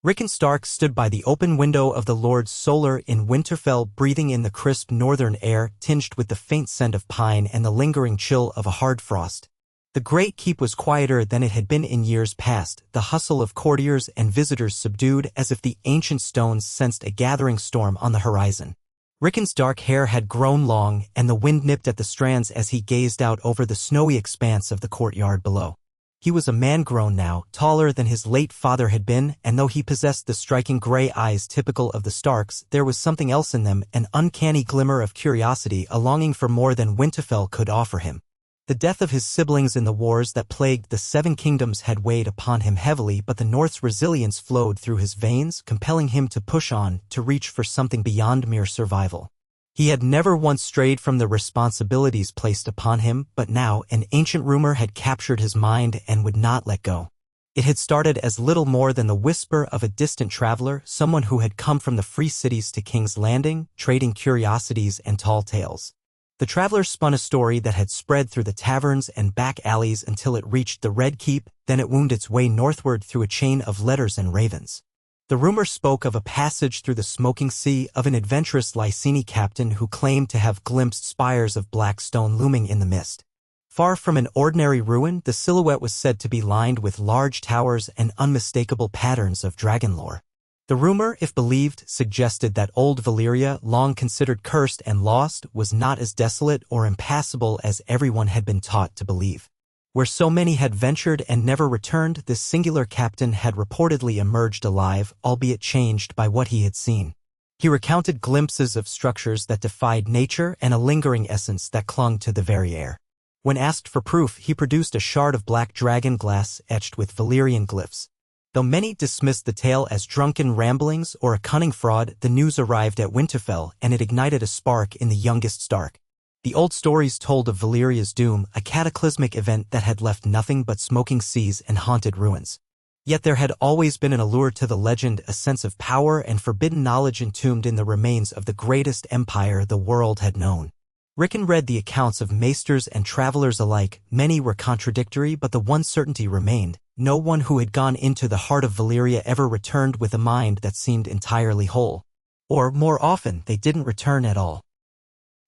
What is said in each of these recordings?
Rickon Stark stood by the open window of the Lord's solar in Winterfell, breathing in the crisp northern air tinged with the faint scent of pine and the lingering chill of a hard frost. The great keep was quieter than it had been in years past, the hustle of courtiers and visitors subdued as if the ancient stones sensed a gathering storm on the horizon. Rickon's dark hair had grown long, and the wind nipped at the strands as he gazed out over the snowy expanse of the courtyard below. He was a man grown now, taller than his late father had been, and though he possessed the striking gray eyes typical of the Starks, there was something else in them, an uncanny glimmer of curiosity, a longing for more than Winterfell could offer him. The death of his siblings in the wars that plagued the Seven Kingdoms had weighed upon him heavily, but the North's resilience flowed through his veins, compelling him to push on, to reach for something beyond mere survival. He had never once strayed from the responsibilities placed upon him, but now an ancient rumor had captured his mind and would not let go. It had started as little more than the whisper of a distant traveler, someone who had come from the free cities to King's Landing, trading curiosities and tall tales. The traveler spun a story that had spread through the taverns and back alleys until it reached the Red Keep, then it wound its way northward through a chain of letters and ravens. The rumor spoke of a passage through the smoking sea, of an adventurous Lyseni captain who claimed to have glimpsed spires of black stone looming in the mist. Far from an ordinary ruin, the silhouette was said to be lined with large towers and unmistakable patterns of dragon lore. The rumor, if believed, suggested that old Valyria, long considered cursed and lost, was not as desolate or impassable as everyone had been taught to believe. Where so many had ventured and never returned, this singular captain had reportedly emerged alive, albeit changed by what he had seen. He recounted glimpses of structures that defied nature and a lingering essence that clung to the very air. When asked for proof, he produced a shard of black dragon glass etched with Valyrian glyphs. Though many dismissed the tale as drunken ramblings or a cunning fraud, the news arrived at Winterfell, and it ignited a spark in the youngest Stark. The old stories told of Valyria's doom, a cataclysmic event that had left nothing but smoking seas and haunted ruins. Yet there had always been an allure to the legend, a sense of power and forbidden knowledge entombed in the remains of the greatest empire the world had known. Rickon read the accounts of maesters and travelers alike. Many were contradictory, but the one certainty remained: no one who had gone into the heart of Valyria ever returned with a mind that seemed entirely whole. Or, more often, they didn't return at all.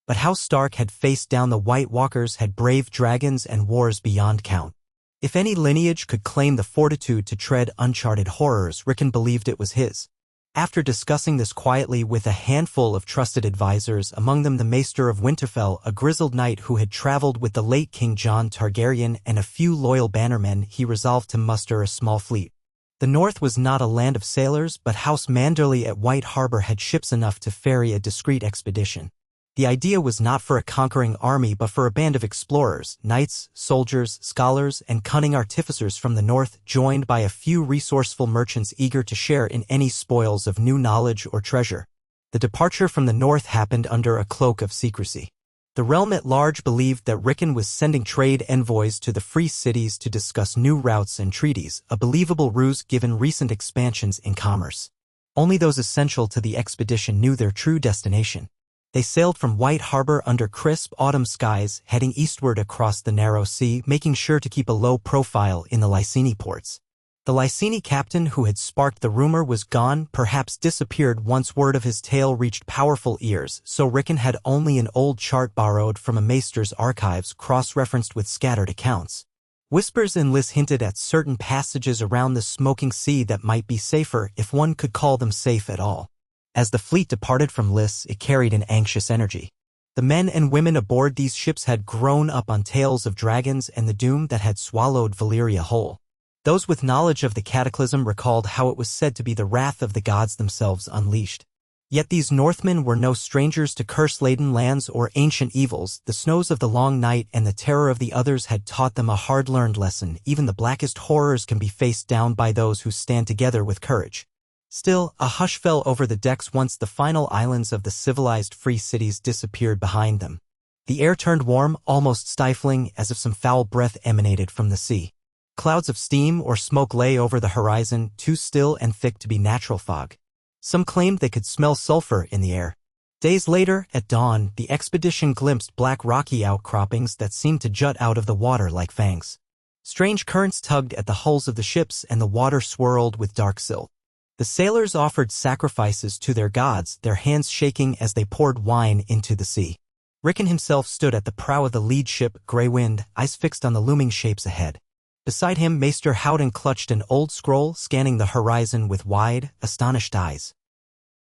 But how Stark had faced down the White Walkers, had braved dragons and wars beyond count. If any lineage could claim the fortitude to tread uncharted horrors, Rickon believed it was his. After discussing this quietly with a handful of trusted advisors, among them the Maester of Winterfell, a grizzled knight who had traveled with the late King Jon Targaryen, and a few loyal bannermen, he resolved to muster a small fleet. The North was not a land of sailors, but House Manderley at White Harbor had ships enough to ferry a discreet expedition. The idea was not for a conquering army but for a band of explorers, knights, soldiers, scholars, and cunning artificers from the North, joined by a few resourceful merchants eager to share in any spoils of new knowledge or treasure. The departure from the North happened under a cloak of secrecy. The realm at large believed that Rickon was sending trade envoys to the free cities to discuss new routes and treaties, a believable ruse given recent expansions in commerce. Only those essential to the expedition knew their true destination. They sailed from White Harbor under crisp autumn skies, heading eastward across the narrow sea, making sure to keep a low profile in the Lyseni ports. The Lyseni captain who had sparked the rumor was gone, perhaps disappeared once word of his tale reached powerful ears, so Rickon had only an old chart borrowed from a maester's archives, cross-referenced with scattered accounts. Whispers in Lys hinted at certain passages around the smoking sea that might be safer, if one could call them safe at all. As the fleet departed from Lys, it carried an anxious energy. The men and women aboard these ships had grown up on tales of dragons and the doom that had swallowed Valyria whole. Those with knowledge of the cataclysm recalled how it was said to be the wrath of the gods themselves unleashed. Yet these Northmen were no strangers to curse-laden lands or ancient evils. The snows of the long night and the terror of the others had taught them a hard-learned lesson. Even the blackest horrors can be faced down by those who stand together with courage. Still, a hush fell over the decks once the final islands of the civilized free cities disappeared behind them. The air turned warm, almost stifling, as if some foul breath emanated from the sea. Clouds of steam or smoke lay over the horizon, too still and thick to be natural fog. Some claimed they could smell sulfur in the air. Days later, at dawn, the expedition glimpsed black rocky outcroppings that seemed to jut out of the water like fangs. Strange currents tugged at the hulls of the ships and the water swirled with dark silt. The sailors offered sacrifices to their gods, their hands shaking as they poured wine into the sea. Rickon himself stood at the prow of the lead ship, Grey Wind, eyes fixed on the looming shapes ahead. Beside him, Maester Howden clutched an old scroll, scanning the horizon with wide, astonished eyes.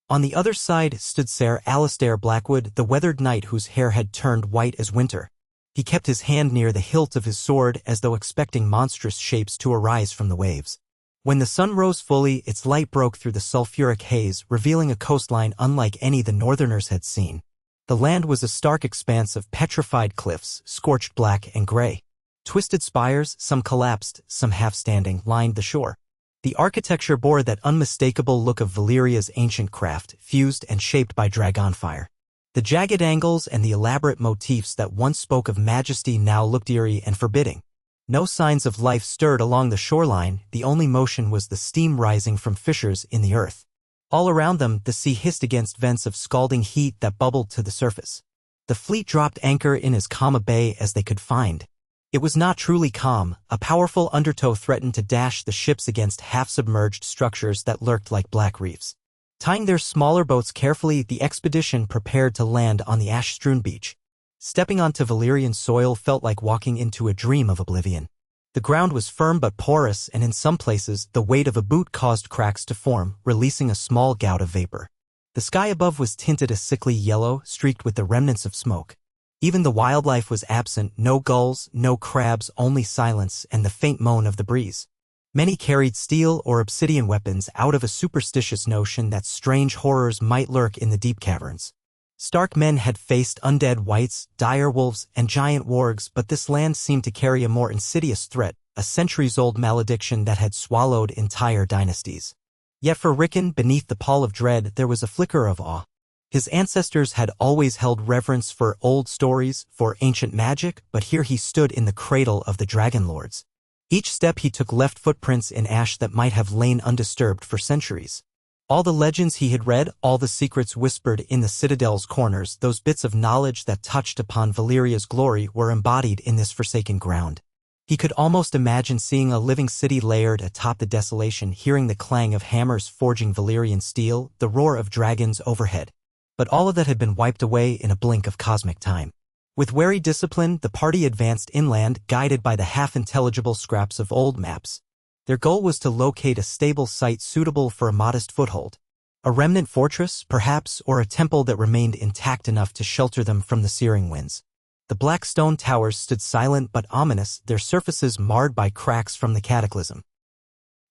On the other side stood Sir Alistair Blackwood, the weathered knight whose hair had turned white as winter. He kept his hand near the hilt of his sword as though expecting monstrous shapes to arise from the waves. When the sun rose fully, its light broke through the sulphuric haze, revealing a coastline unlike any the northerners had seen. The land was a stark expanse of petrified cliffs, scorched black and gray. Twisted spires, some collapsed, some half-standing, lined the shore. The architecture bore that unmistakable look of Valyria's ancient craft, fused and shaped by dragonfire. The jagged angles and the elaborate motifs that once spoke of majesty now looked eerie and forbidding. No signs of life stirred along the shoreline, the only motion was the steam rising from fissures in the earth. All around them, the sea hissed against vents of scalding heat that bubbled to the surface. The fleet dropped anchor in as calm a bay as they could find. It was not truly calm. A powerful undertow threatened to dash the ships against half-submerged structures that lurked like black reefs. Tying their smaller boats carefully, the expedition prepared to land on the ash-strewn beach. Stepping onto Valyrian soil felt like walking into a dream of oblivion. The ground was firm but porous, and in some places, the weight of a boot caused cracks to form, releasing a small gout of vapor. The sky above was tinted a sickly yellow, streaked with the remnants of smoke. Even the wildlife was absent, no gulls, no crabs, only silence and the faint moan of the breeze. Many carried steel or obsidian weapons out of a superstitious notion that strange horrors might lurk in the deep caverns. Stark men had faced undead wights, dire wolves, and giant wargs, but this land seemed to carry a more insidious threat, a centuries-old malediction that had swallowed entire dynasties. Yet for Rickon, beneath the pall of dread, there was a flicker of awe. His ancestors had always held reverence for old stories, for ancient magic, but here he stood in the cradle of the Dragon Lords. Each step he took left footprints in ash that might have lain undisturbed for centuries. All the legends he had read, all the secrets whispered in the citadel's corners, those bits of knowledge that touched upon Valyria's glory were embodied in this forsaken ground. He could almost imagine seeing a living city layered atop the desolation, hearing the clang of hammers forging Valyrian steel, the roar of dragons overhead. But all of that had been wiped away in a blink of cosmic time. With wary discipline, the party advanced inland, guided by the half-intelligible scraps of old maps. Their goal was to locate a stable site suitable for a modest foothold. A remnant fortress, perhaps, or a temple that remained intact enough to shelter them from the searing winds. The black stone towers stood silent but ominous, their surfaces marred by cracks from the cataclysm.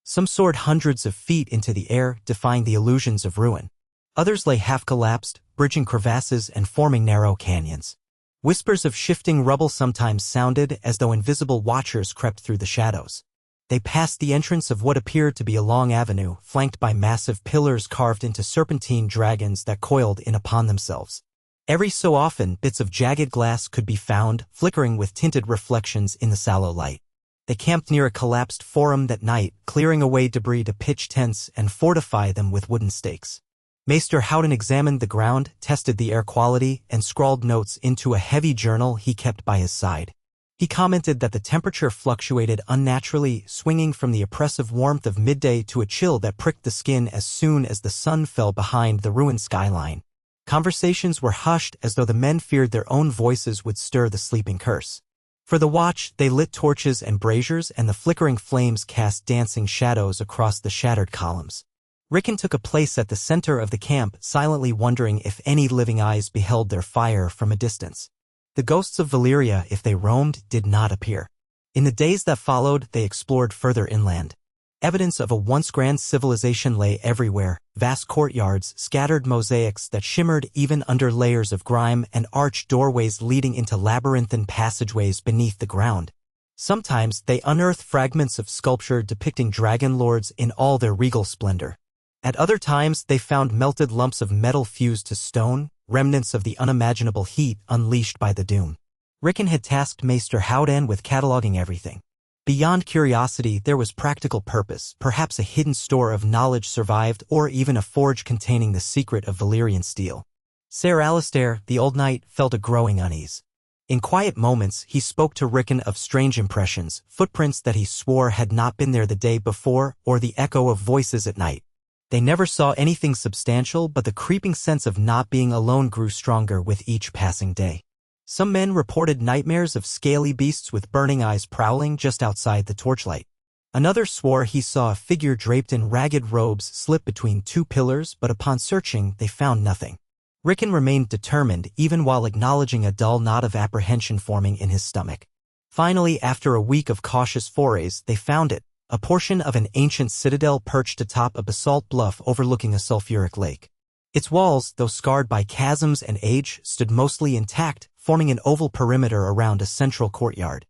Some soared hundreds of feet into the air, defying the illusions of ruin. Others lay half-collapsed, bridging crevasses and forming narrow canyons. Whispers of shifting rubble sometimes sounded as though invisible watchers crept through the shadows. They passed the entrance of what appeared to be a long avenue, flanked by massive pillars carved into serpentine dragons that coiled in upon themselves. Every so often, bits of jagged glass could be found, flickering with tinted reflections in the sallow light. They camped near a collapsed forum that night, clearing away debris to pitch tents and fortify them with wooden stakes. Maester Howden examined the ground, tested the air quality, and scrawled notes into a heavy journal he kept by his side. He commented that the temperature fluctuated unnaturally, swinging from the oppressive warmth of midday to a chill that pricked the skin as soon as the sun fell behind the ruined skyline. Conversations were hushed as though the men feared their own voices would stir the sleeping curse. For the watch, they lit torches and braziers, and the flickering flames cast dancing shadows across the shattered columns. Rickon took a place at the center of the camp, silently wondering if any living eyes beheld their fire from a distance. The ghosts of Valyria, if they roamed, did not appear. In the days that followed, they explored further inland. Evidence of a once grand civilization lay everywhere, vast courtyards, scattered mosaics that shimmered even under layers of grime, and arched doorways leading into labyrinthine passageways beneath the ground. Sometimes they unearthed fragments of sculpture depicting dragon lords in all their regal splendor. At other times, they found melted lumps of metal fused to stone, remnants of the unimaginable heat unleashed by the doom. Rickon had tasked Maester Howden with cataloging everything. Beyond curiosity, there was practical purpose, perhaps a hidden store of knowledge survived, or even a forge containing the secret of Valyrian steel. Sir Alistair, the old knight, felt a growing unease. In quiet moments, he spoke to Rickon of strange impressions, footprints that he swore had not been there the day before, or the echo of voices at night. They never saw anything substantial, but the creeping sense of not being alone grew stronger with each passing day. Some men reported nightmares of scaly beasts with burning eyes prowling just outside the torchlight. Another swore he saw a figure draped in ragged robes slip between two pillars, but upon searching, they found nothing. Rickon remained determined, even while acknowledging a dull knot of apprehension forming in his stomach. Finally, after a week of cautious forays, they found it, a portion of an ancient citadel perched atop a basalt bluff overlooking a sulfuric lake. Its walls, though scarred by chasms and age, stood mostly intact, forming an oval perimeter around a central courtyard.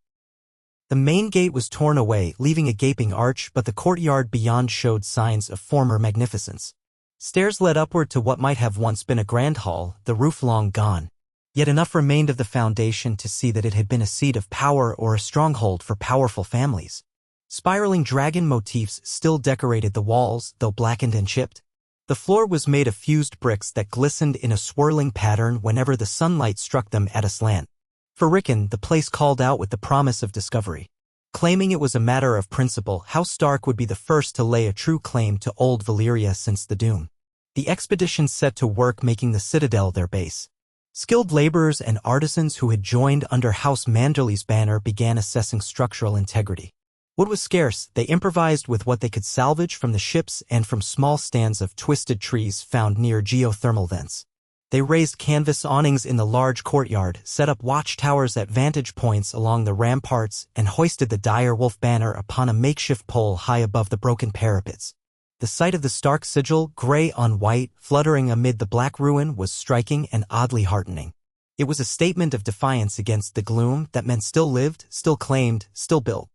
The main gate was torn away, leaving a gaping arch, but the courtyard beyond showed signs of former magnificence. Stairs led upward to what might have once been a grand hall, the roof long gone. Yet enough remained of the foundation to see that it had been a seat of power or a stronghold for powerful families. Spiraling dragon motifs still decorated the walls, though blackened and chipped. The floor was made of fused bricks that glistened in a swirling pattern whenever the sunlight struck them at a slant. For Rickon, the place called out with the promise of discovery. Claiming it was a matter of principle, House Stark would be the first to lay a true claim to old Valyria since the Doom. The expedition set to work making the citadel their base. Skilled laborers and artisans who had joined under House Manderly's banner began assessing structural integrity. Wood was scarce. They improvised with what they could salvage from the ships and from small stands of twisted trees found near geothermal vents. They raised canvas awnings in the large courtyard, set up watchtowers at vantage points along the ramparts, and hoisted the dire wolf banner upon a makeshift pole high above the broken parapets. The sight of the Stark sigil, gray on white, fluttering amid the black ruin, was striking and oddly heartening. It was a statement of defiance against the gloom that men still lived, still claimed, still built.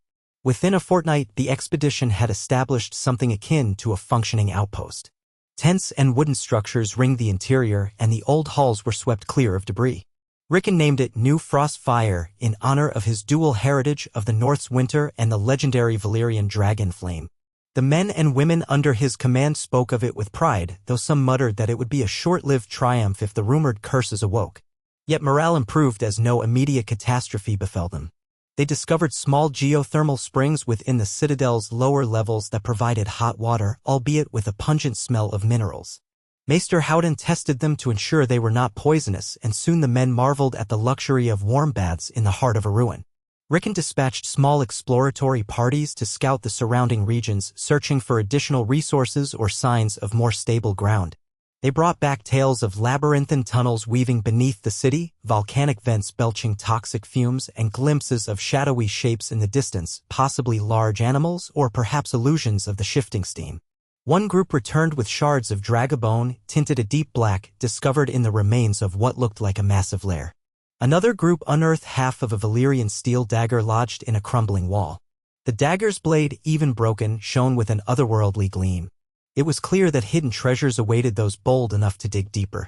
Within a fortnight, the expedition had established something akin to a functioning outpost. Tents and wooden structures ringed the interior, and the old halls were swept clear of debris. Rickon named it New Frostfire in honor of his dual heritage of the North's winter and the legendary Valyrian dragon flame. The men and women under his command spoke of it with pride, though some muttered that it would be a short-lived triumph if the rumored curses awoke. Yet morale improved as no immediate catastrophe befell them. They discovered small geothermal springs within the citadel's lower levels that provided hot water, albeit with a pungent smell of minerals. Maester Howden tested them to ensure they were not poisonous, and soon the men marveled at the luxury of warm baths in the heart of a ruin. Rickon dispatched small exploratory parties to scout the surrounding regions, searching for additional resources or signs of more stable ground. They brought back tales of labyrinthine tunnels weaving beneath the city, volcanic vents belching toxic fumes, and glimpses of shadowy shapes in the distance, possibly large animals or perhaps illusions of the shifting steam. One group returned with shards of dragabone, tinted a deep black, discovered in the remains of what looked like a massive lair. Another group unearthed half of a Valyrian steel dagger lodged in a crumbling wall. The dagger's blade, even broken, shone with an otherworldly gleam. It was clear that hidden treasures awaited those bold enough to dig deeper.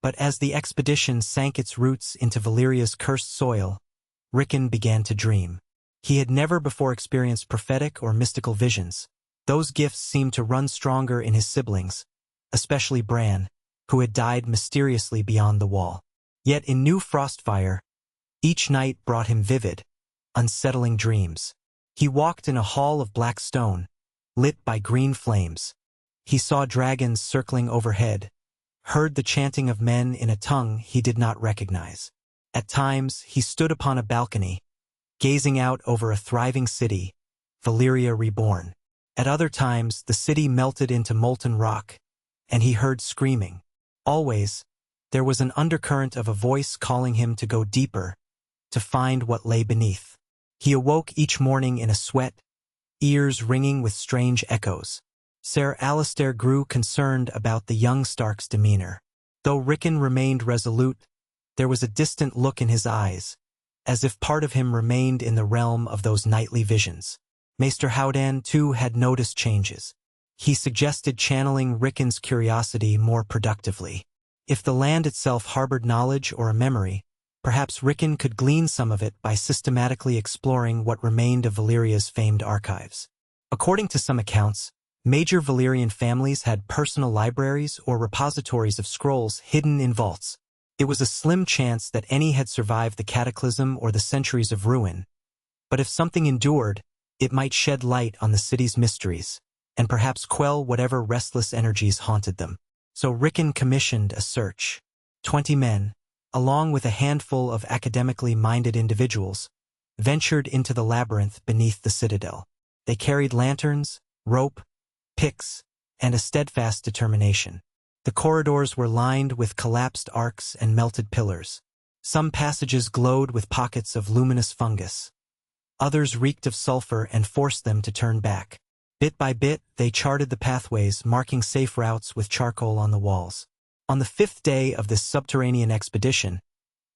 But as the expedition sank its roots into Valyria's cursed soil, Rickon began to dream. He had never before experienced prophetic or mystical visions. Those gifts seemed to run stronger in his siblings, especially Bran, who had died mysteriously beyond the wall. Yet in New Frostfire, each night brought him vivid, unsettling dreams. He walked in a hall of black stone, lit by green flames. He saw dragons circling overhead, heard the chanting of men in a tongue he did not recognize. At times, he stood upon a balcony, gazing out over a thriving city, Valyria reborn. At other times, the city melted into molten rock, and he heard screaming. Always, there was an undercurrent of a voice calling him to go deeper, to find what lay beneath. He awoke each morning in a sweat, ears ringing with strange echoes. Ser Alistair grew concerned about the young Stark's demeanor. Though Rickon remained resolute, there was a distant look in his eyes, as if part of him remained in the realm of those nightly visions. Maester Howden, too, had noticed changes. He suggested channeling Rickon's curiosity more productively. If the land itself harbored knowledge or a memory, perhaps Rickon could glean some of it by systematically exploring what remained of Valyria's famed archives. According to some accounts, major Valyrian families had personal libraries or repositories of scrolls hidden in vaults. It was a slim chance that any had survived the cataclysm or the centuries of ruin, but if something endured, it might shed light on the city's mysteries. and perhaps quell whatever restless energies haunted them. So Rickon commissioned a search. 20 men, along with a handful of academically minded individuals, ventured into the labyrinth beneath the citadel. They carried lanterns, rope, picks, and a steadfast determination. The corridors were lined with collapsed arcs and melted pillars. Some passages glowed with pockets of luminous fungus. Others reeked of sulfur and forced them to turn back. Bit by bit, they charted the pathways, marking safe routes with charcoal on the walls. On the 5th day of this subterranean expedition,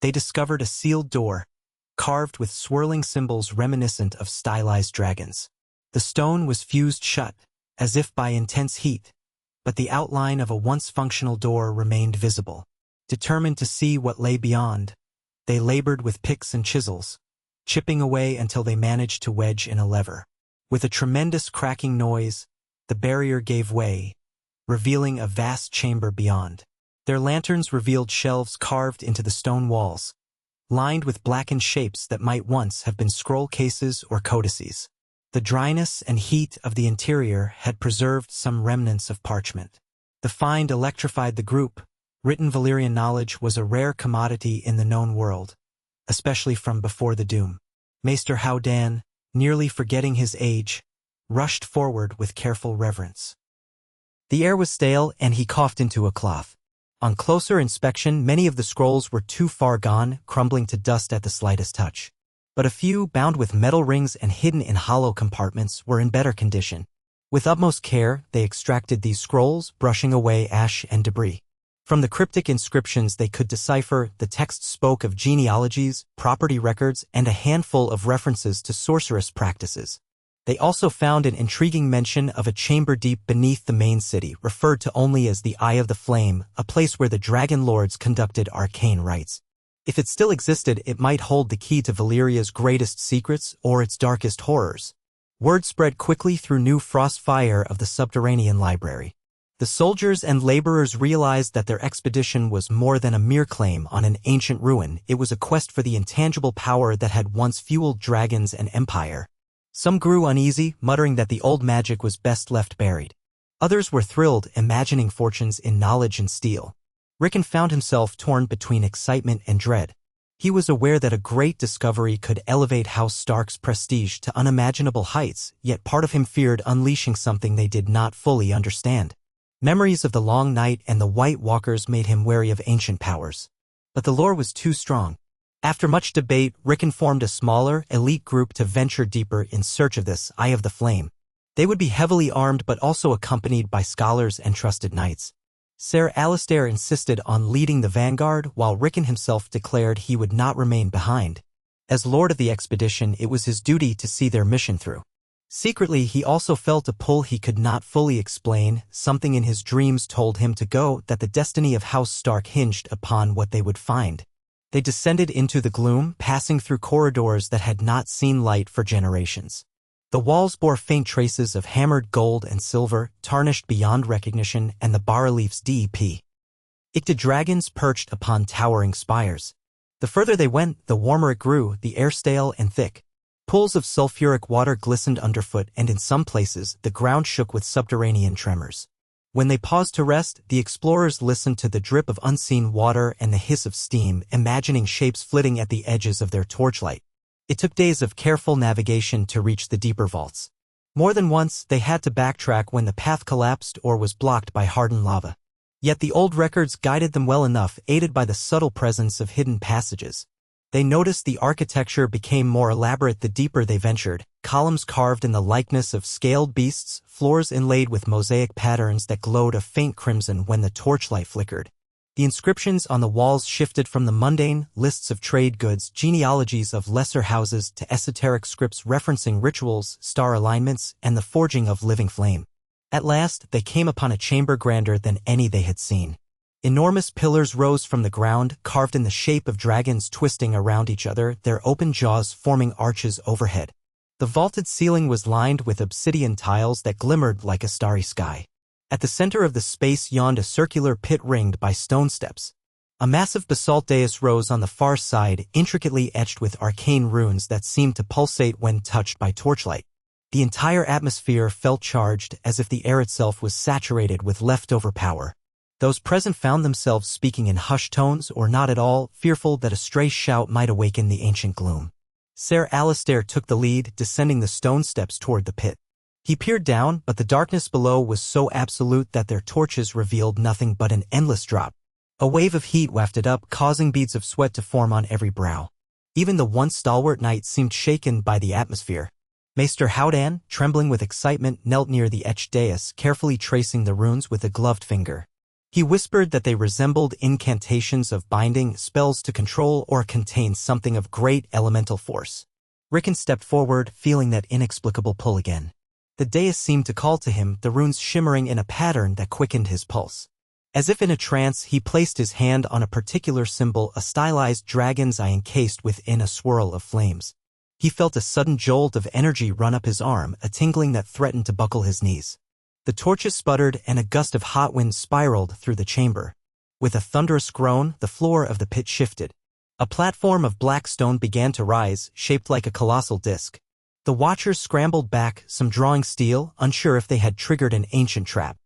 they discovered a sealed door, carved with swirling symbols reminiscent of stylized dragons. The stone was fused shut, as if by intense heat, but the outline of a once functional door remained visible. Determined to see what lay beyond, they labored with picks and chisels, chipping away until they managed to wedge in a lever. With a tremendous cracking noise, the barrier gave way, revealing a vast chamber beyond. Their lanterns revealed shelves carved into the stone walls, lined with blackened shapes that might once have been scroll cases or codices. The dryness and heat of the interior had preserved some remnants of parchment. The find electrified the group. Written Valyrian knowledge was a rare commodity in the known world, especially from before the Doom. Maester Howdan, nearly forgetting his age, rushed forward with careful reverence. The air was stale and he coughed into a cloth. On closer inspection, many of the scrolls were too far gone, crumbling to dust at the slightest touch. But a few, bound with metal rings and hidden in hollow compartments, were in better condition. With utmost care, they extracted these scrolls, brushing away ash and debris. From the cryptic inscriptions they could decipher, the text spoke of genealogies, property records, and a handful of references to sorceress practices. They also found an intriguing mention of a chamber deep beneath the main city, referred to only as the Eye of the Flame, a place where the Dragon Lords conducted arcane rites. If it still existed, it might hold the key to Valyria's greatest secrets or its darkest horrors. Word spread quickly through New Frostfire of the subterranean library. The soldiers and laborers realized that their expedition was more than a mere claim on an ancient ruin. It was a quest for the intangible power that had once fueled dragons and empire. Some grew uneasy, muttering that the old magic was best left buried. Others were thrilled, imagining fortunes in knowledge and steel. Rickon found himself torn between excitement and dread. He was aware that a great discovery could elevate House Stark's prestige to unimaginable heights, yet part of him feared unleashing something they did not fully understand. Memories of the Long Night and the White Walkers made him wary of ancient powers. But the lore was too strong. After much debate, Rickon formed a smaller, elite group to venture deeper in search of this Eye of the Flame. They would be heavily armed but also accompanied by scholars and trusted knights. Ser Alistair insisted on leading the vanguard, while Rickon himself declared he would not remain behind. As lord of the expedition, it was his duty to see their mission through. Secretly, he also felt a pull he could not fully explain. Something in his dreams told him to go, that the destiny of House Stark hinged upon what they would find. They descended into the gloom, passing through corridors that had not seen light for generations. The walls bore faint traces of hammered gold and silver, tarnished beyond recognition, and the bas-reliefs dep. Icted dragons perched upon towering spires. The further they went, the warmer it grew, the air stale and thick. Pools of sulfuric water glistened underfoot, and in some places, the ground shook with subterranean tremors. When they paused to rest, the explorers listened to the drip of unseen water and the hiss of steam, imagining shapes flitting at the edges of their torchlight. It took days of careful navigation to reach the deeper vaults. More than once, they had to backtrack when the path collapsed or was blocked by hardened lava. Yet the old records guided them well enough, aided by the subtle presence of hidden passages. They noticed the architecture became more elaborate the deeper they ventured, columns carved in the likeness of scaled beasts, floors inlaid with mosaic patterns that glowed a faint crimson when the torchlight flickered. The inscriptions on the walls shifted from the mundane, lists of trade goods, genealogies of lesser houses, to esoteric scripts referencing rituals, star alignments, and the forging of living flame. At last, they came upon a chamber grander than any they had seen. Enormous pillars rose from the ground, carved in the shape of dragons twisting around each other, their open jaws forming arches overhead. The vaulted ceiling was lined with obsidian tiles that glimmered like a starry sky. At the center of the space yawned a circular pit ringed by stone steps. A massive basalt dais rose on the far side, intricately etched with arcane runes that seemed to pulsate when touched by torchlight. The entire atmosphere felt charged, as if the air itself was saturated with leftover power. Those present found themselves speaking in hushed tones or not at all, fearful that a stray shout might awaken the ancient gloom. Ser Alistair took the lead, descending the stone steps toward the pit. He peered down, but the darkness below was so absolute that their torches revealed nothing but an endless drop. A wave of heat wafted up, causing beads of sweat to form on every brow. Even the once stalwart knight seemed shaken by the atmosphere. Maester Howdan, trembling with excitement, knelt near the etched dais, carefully tracing the runes with a gloved finger. He whispered that they resembled incantations of binding, spells to control or contain something of great elemental force. Rickon stepped forward, feeling that inexplicable pull again. The dais seemed to call to him, the runes shimmering in a pattern that quickened his pulse. As if in a trance, he placed his hand on a particular symbol, a stylized dragon's eye encased within a swirl of flames. He felt a sudden jolt of energy run up his arm, a tingling that threatened to buckle his knees. The torches sputtered, and a gust of hot wind spiraled through the chamber. With a thunderous groan, the floor of the pit shifted. A platform of black stone began to rise, shaped like a colossal disc. The watchers scrambled back, some drawing steel, unsure if they had triggered an ancient trap.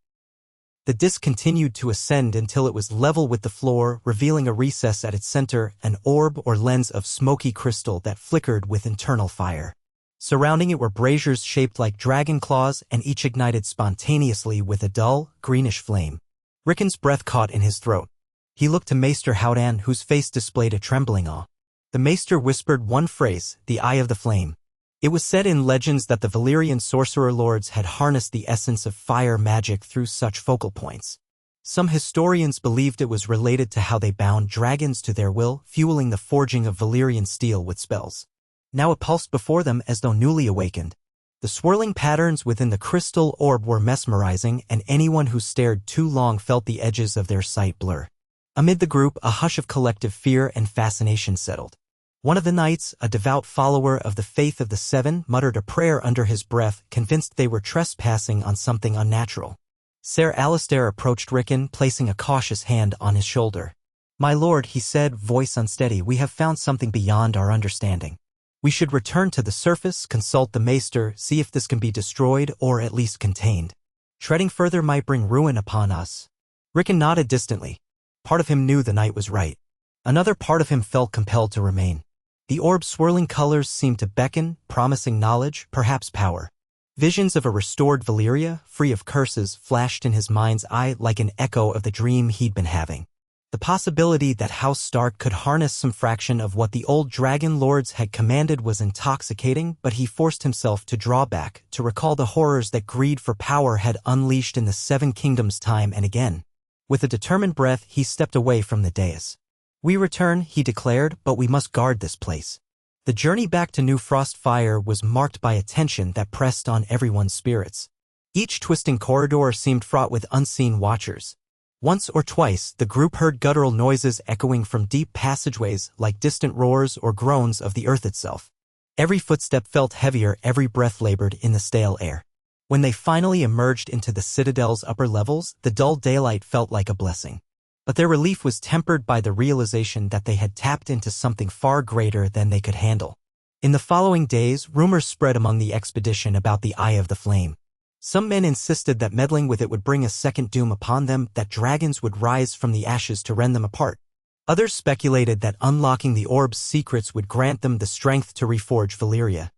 The disc continued to ascend until it was level with the floor, revealing a recess at its center, an orb or lens of smoky crystal that flickered with internal fire. Surrounding it were braziers shaped like dragon claws, and each ignited spontaneously with a dull, greenish flame. Rickon's breath caught in his throat. He looked to Maester Howdan, whose face displayed a trembling awe. The Maester whispered one phrase, the Eye of the Flame. It was said in legends that the Valyrian sorcerer lords had harnessed the essence of fire magic through such focal points. Some historians believed it was related to how they bound dragons to their will, fueling the forging of Valyrian steel with spells. Now it pulsed before them as though newly awakened. The swirling patterns within the crystal orb were mesmerizing, and anyone who stared too long felt the edges of their sight blur. Amid the group, a hush of collective fear and fascination settled. One of the knights, a devout follower of the faith of the Seven, muttered a prayer under his breath, convinced they were trespassing on something unnatural. Ser Alistair approached Rickon, placing a cautious hand on his shoulder. "My lord," he said, voice unsteady, "we have found something beyond our understanding. We should return to the surface, consult the Maester, see if this can be destroyed or at least contained. Treading further might bring ruin upon us." Rickon nodded distantly. Part of him knew the knight was right. Another part of him felt compelled to remain. The orb's swirling colors seemed to beckon, promising knowledge, perhaps power. Visions of a restored Valyria, free of curses, flashed in his mind's eye like an echo of the dream he'd been having. The possibility that House Stark could harness some fraction of what the old dragon lords had commanded was intoxicating, but he forced himself to draw back, to recall the horrors that greed for power had unleashed in the Seven Kingdoms time and again. With a determined breath, he stepped away from the dais. "We return," he declared, "but we must guard this place." The journey back to New Frostfire was marked by a tension that pressed on everyone's spirits. Each twisting corridor seemed fraught with unseen watchers. Once or twice, the group heard guttural noises echoing from deep passageways like distant roars or groans of the earth itself. Every footstep felt heavier, every breath labored in the stale air. When they finally emerged into the citadel's upper levels, the dull daylight felt like a blessing. But their relief was tempered by the realization that they had tapped into something far greater than they could handle. In the following days, rumors spread among the expedition about the Eye of the Flame. Some men insisted that meddling with it would bring a second doom upon them, that dragons would rise from the ashes to rend them apart. Others speculated that unlocking the orb's secrets would grant them the strength to reforge Valyria.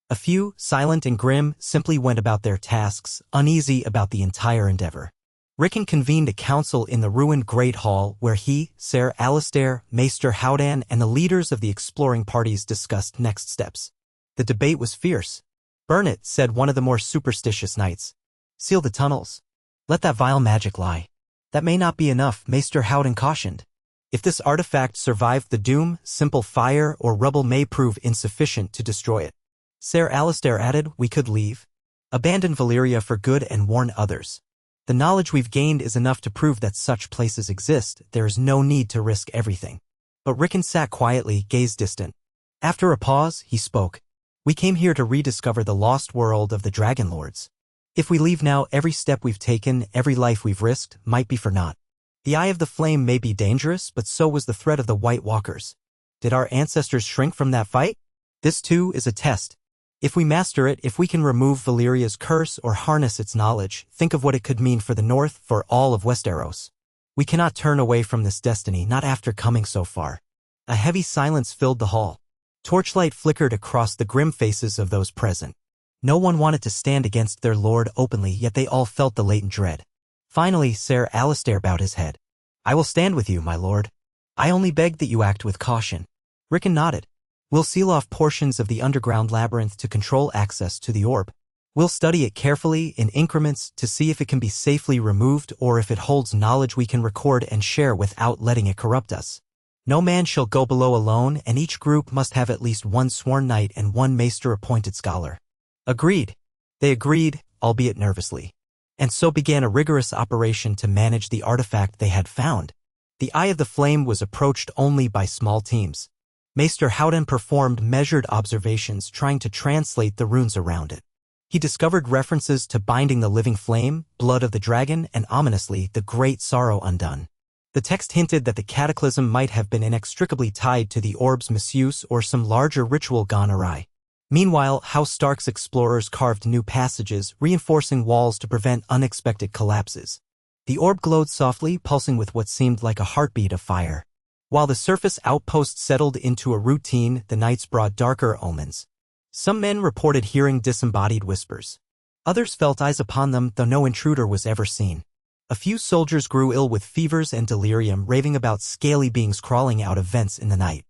A few, silent and grim, simply went about their tasks, uneasy about the entire endeavor. Rickon convened a council in the ruined Great Hall where he, Ser Alistair, Maester Howdan, and the leaders of the exploring parties discussed next steps. The debate was fierce. "Burn it," said one of the more superstitious knights. "Seal the tunnels. Let that vile magic lie." "That may not be enough," Maester Howdan cautioned. "If this artifact survived the doom, simple fire or rubble may prove insufficient to destroy it." Ser Alistair added, "We could leave. Abandon Valyria for good and warn others. The knowledge we've gained is enough to prove that such places exist. There is no need to risk everything." But Rickon sat quietly, gaze distant. After a pause, he spoke. "We came here to rediscover the lost world of the Dragon Lords. If we leave now, every step we've taken, every life we've risked, might be for naught. The Eye of the Flame may be dangerous, but so was the threat of the White Walkers. Did our ancestors shrink from that fight? This too is a test. If we master it, if we can remove Valyria's curse or harness its knowledge, think of what it could mean for the North, for all of Westeros. We cannot turn away from this destiny, not after coming so far. A heavy silence filled the hall. Torchlight flickered across the grim faces of those present. No one wanted to stand against their lord openly, yet they all felt the latent dread. Finally, Ser Alistair bowed his head. "I will stand with you, my lord. I only beg that you act with caution." Rickon nodded. "We'll seal off portions of the underground labyrinth to control access to the orb. We'll study it carefully in increments to see if it can be safely removed or if it holds knowledge we can record and share without letting it corrupt us. No man shall go below alone, and each group must have at least one sworn knight and one maester-appointed scholar." Agreed. They agreed, albeit nervously. And so began a rigorous operation to manage the artifact they had found. The Eye of the Flame was approached only by small teams. Maester Howden performed measured observations trying to translate the runes around it. He discovered references to binding the living flame, blood of the dragon, and ominously, the great sorrow undone. The text hinted that the cataclysm might have been inextricably tied to the orb's misuse or some larger ritual gone awry. Meanwhile, House Stark's explorers carved new passages, reinforcing walls to prevent unexpected collapses. The orb glowed softly, pulsing with what seemed like a heartbeat of fire. While the surface outpost settled into a routine, the nights brought darker omens. Some men reported hearing disembodied whispers. Others felt eyes upon them, though no intruder was ever seen. A few soldiers grew ill with fevers and delirium, raving about scaly beings crawling out of vents in the night.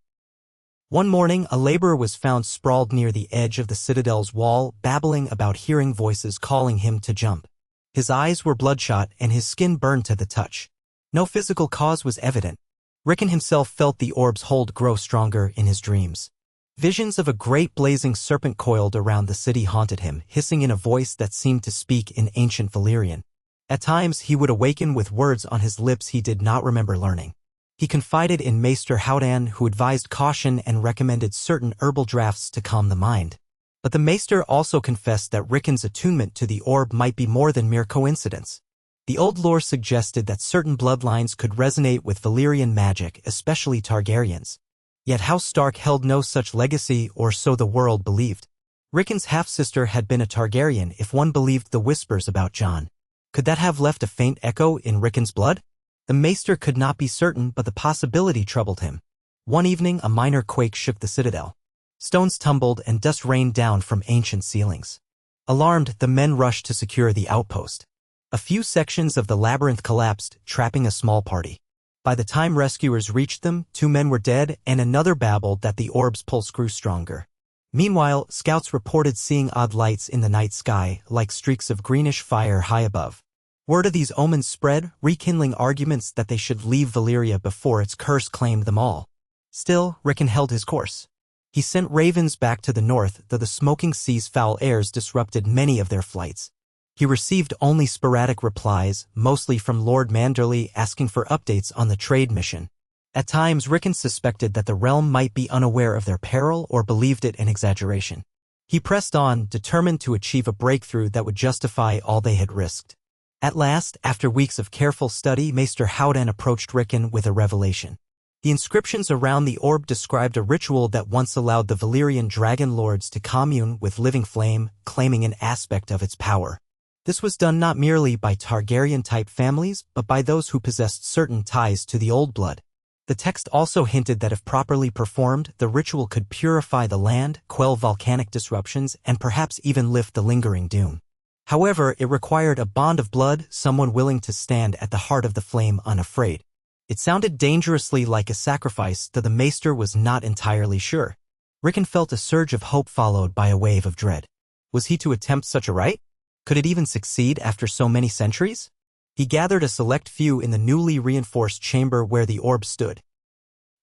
One morning, a laborer was found sprawled near the edge of the citadel's wall, babbling about hearing voices calling him to jump. His eyes were bloodshot and his skin burned to the touch. No physical cause was evident. Rickon himself felt the orb's hold grow stronger in his dreams. Visions of a great blazing serpent coiled around the city haunted him, hissing in a voice that seemed to speak in ancient Valyrian. At times, he would awaken with words on his lips he did not remember learning. He confided in Maester Howdan, who advised caution and recommended certain herbal drafts to calm the mind. But the Maester also confessed that Rickon's attunement to the orb might be more than mere coincidence. The old lore suggested that certain bloodlines could resonate with Valyrian magic, especially Targaryens. Yet House Stark held no such legacy, or so the world believed. Rickon's half-sister had been a Targaryen if one believed the whispers about Jon. Could that have left a faint echo in Rickon's blood? The Maester could not be certain, but the possibility troubled him. One evening, a minor quake shook the citadel. Stones tumbled and dust rained down from ancient ceilings. Alarmed, the men rushed to secure the outpost. A few sections of the labyrinth collapsed, trapping a small party. By the time rescuers reached them, 2 men were dead, and another babbled that the orb's pulse grew stronger. Meanwhile, scouts reported seeing odd lights in the night sky, like streaks of greenish fire high above. Word of these omens spread, rekindling arguments that they should leave Valyria before its curse claimed them all. Still, Rickon held his course. He sent ravens back to the north, though the smoking sea's foul airs disrupted many of their flights. He received only sporadic replies, mostly from Lord Manderley asking for updates on the trade mission. At times, Rickon suspected that the realm might be unaware of their peril or believed it an exaggeration. He pressed on, determined to achieve a breakthrough that would justify all they had risked. At last, after weeks of careful study, Maester Howdan approached Rickon with a revelation. The inscriptions around the orb described a ritual that once allowed the Valyrian dragon lords to commune with living flame, claiming an aspect of its power. This was done not merely by Targaryen-type families, but by those who possessed certain ties to the old blood. The text also hinted that if properly performed, the ritual could purify the land, quell volcanic disruptions, and perhaps even lift the lingering doom. However, it required a bond of blood, someone willing to stand at the heart of the flame unafraid. It sounded dangerously like a sacrifice, though the Maester was not entirely sure. Rickon felt a surge of hope followed by a wave of dread. Was he to attempt such a rite? Could it even succeed after so many centuries? He gathered a select few in the newly reinforced chamber where the orb stood.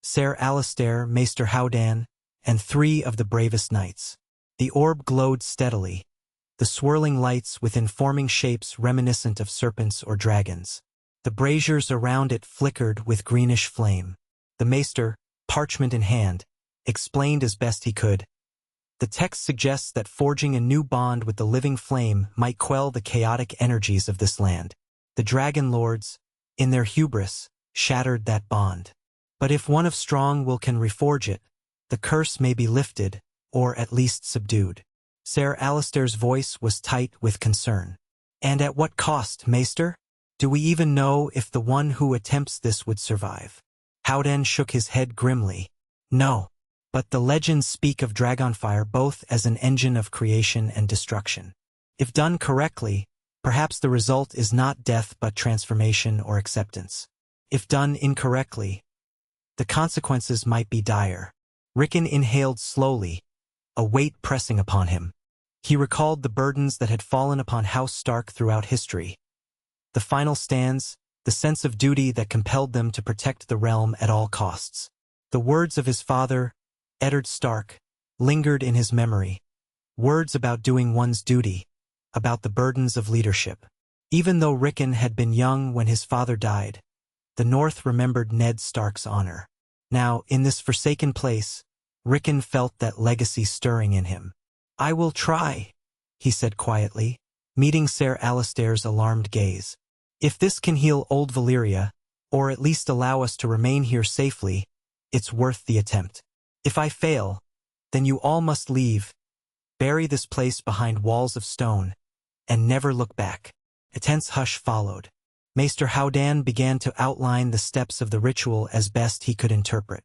Ser Alistair, Maester Howdan, and 3 of the bravest knights. The orb glowed steadily, the swirling lights within forming shapes reminiscent of serpents or dragons. The braziers around it flickered with greenish flame. The Maester, parchment in hand, explained as best he could. The text suggests that forging a new bond with the living flame might quell the chaotic energies of this land. The dragon lords, in their hubris, shattered that bond. But if one of strong will can reforge it, the curse may be lifted, or at least subdued. Ser Alistair's voice was tight with concern. And at what cost, Maester? Do we even know if the one who attempts this would survive? Howden shook his head grimly. No. But the legends speak of Dragonfire both as an engine of creation and destruction. If done correctly, perhaps the result is not death but transformation or acceptance. If done incorrectly, the consequences might be dire. Rickon inhaled slowly, a weight pressing upon him. He recalled the burdens that had fallen upon House Stark throughout history. The final stands, the sense of duty that compelled them to protect the realm at all costs. The words of his father, Eddard Stark, lingered in his memory. Words about doing one's duty, about the burdens of leadership. Even though Rickon had been young when his father died, the North remembered Ned Stark's honor. Now, in this forsaken place, Rickon felt that legacy stirring in him. I will try, he said quietly, meeting Ser Alistair's alarmed gaze. If this can heal old Valyria, or at least allow us to remain here safely, it's worth the attempt. If I fail, then you all must leave, bury this place behind walls of stone, and never look back. A tense hush followed. Maester Howden began to outline the steps of the ritual as best he could interpret.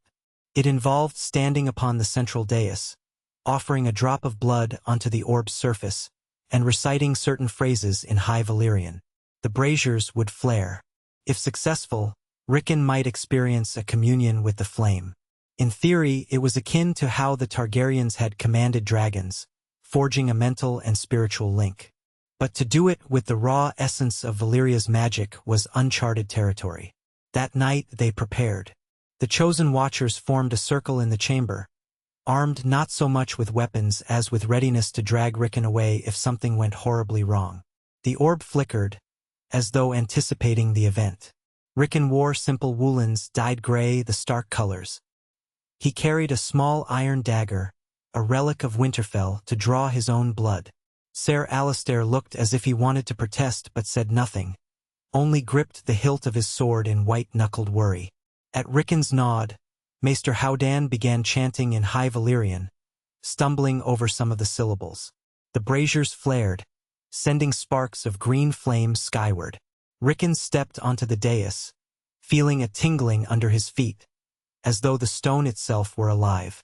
It involved standing upon the central dais, offering a drop of blood onto the orb's surface, and reciting certain phrases in High Valyrian. The braziers would flare. If successful, Rickon might experience a communion with the flame. In theory, it was akin to how the Targaryens had commanded dragons, forging a mental and spiritual link. But to do it with the raw essence of Valyria's magic was uncharted territory. That night they prepared. The chosen watchers formed a circle in the chamber, armed not so much with weapons as with readiness to drag Rickon away if something went horribly wrong. The orb flickered, as though anticipating the event. Rickon wore simple woolens dyed gray, the Stark colors. He carried a small iron dagger, a relic of Winterfell, to draw his own blood. Ser Alistair looked as if he wanted to protest but said nothing, only gripped the hilt of his sword in white-knuckled worry. At Rickon's nod, Maester Howden began chanting in High Valyrian, stumbling over some of the syllables. The braziers flared, sending sparks of green flame skyward. Rickon stepped onto the dais, feeling a tingling under his feet, as though the stone itself were alive.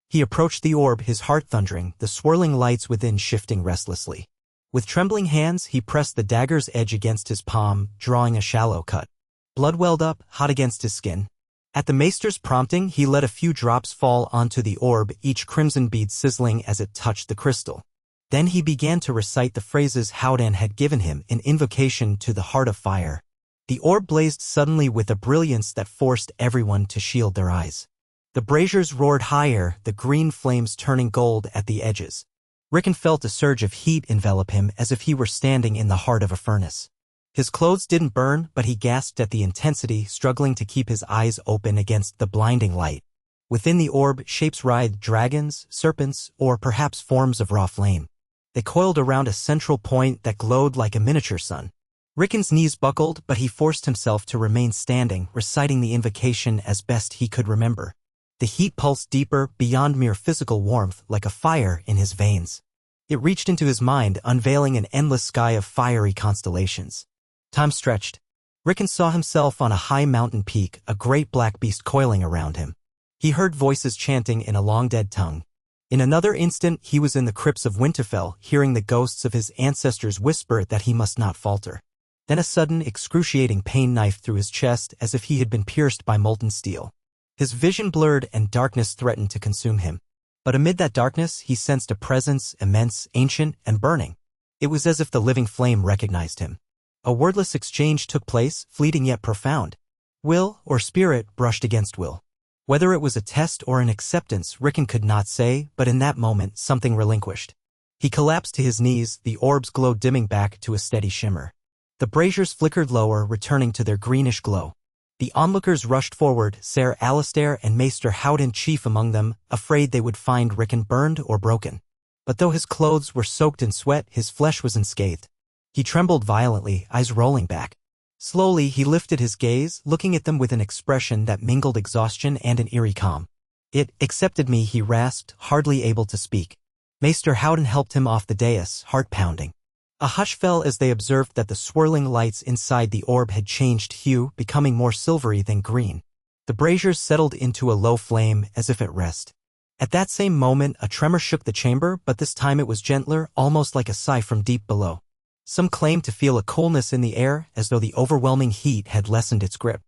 He approached the orb, his heart thundering, the swirling lights within shifting restlessly. With trembling hands, he pressed the dagger's edge against his palm, drawing a shallow cut. Blood welled up, hot against his skin. At the maester's prompting, he let a few drops fall onto the orb, each crimson bead sizzling as it touched the crystal. Then he began to recite the phrases Howden had given him, in invocation to the Heart of Fire. The orb blazed suddenly with a brilliance that forced everyone to shield their eyes. The braziers roared higher, the green flames turning gold at the edges. Rickon felt a surge of heat envelop him as if he were standing in the heart of a furnace. His clothes didn't burn, but he gasped at the intensity, struggling to keep his eyes open against the blinding light. Within the orb, shapes writhed: dragons, serpents, or perhaps forms of raw flame. They coiled around a central point that glowed like a miniature sun. Rickon's knees buckled, but he forced himself to remain standing, reciting the invocation as best he could remember. The heat pulsed deeper, beyond mere physical warmth, like a fire in his veins. It reached into his mind, unveiling an endless sky of fiery constellations. Time stretched. Rickon saw himself on a high mountain peak, a great black beast coiling around him. He heard voices chanting in a long-dead tongue. In another instant, he was in the crypts of Winterfell, hearing the ghosts of his ancestors whisper that he must not falter. Then a sudden, excruciating pain knifed through his chest as if he had been pierced by molten steel. His vision blurred and darkness threatened to consume him. But amid that darkness, he sensed a presence, immense, ancient, and burning. It was as if the living flame recognized him. A wordless exchange took place, fleeting yet profound. Will or spirit brushed against will. Whether it was a test or an acceptance, Rickon could not say, but in that moment, something relinquished. He collapsed to his knees, the orb's glow dimming back to a steady shimmer. The braziers flickered lower, returning to their greenish glow. The onlookers rushed forward, Ser Alistair and Maester Howden chief among them, afraid they would find Rickon burned or broken. But though his clothes were soaked in sweat, his flesh was unscathed. He trembled violently, eyes rolling back. Slowly, he lifted his gaze, looking at them with an expression that mingled exhaustion and an eerie calm. "It accepted me," he rasped, hardly able to speak. Maester Howden helped him off the dais, heart-pounding. A hush fell as they observed that the swirling lights inside the orb had changed hue, becoming more silvery than green. The braziers settled into a low flame, as if at rest. At that same moment, a tremor shook the chamber, but this time it was gentler, almost like a sigh from deep below. Some claimed to feel a coolness in the air, as though the overwhelming heat had lessened its grip.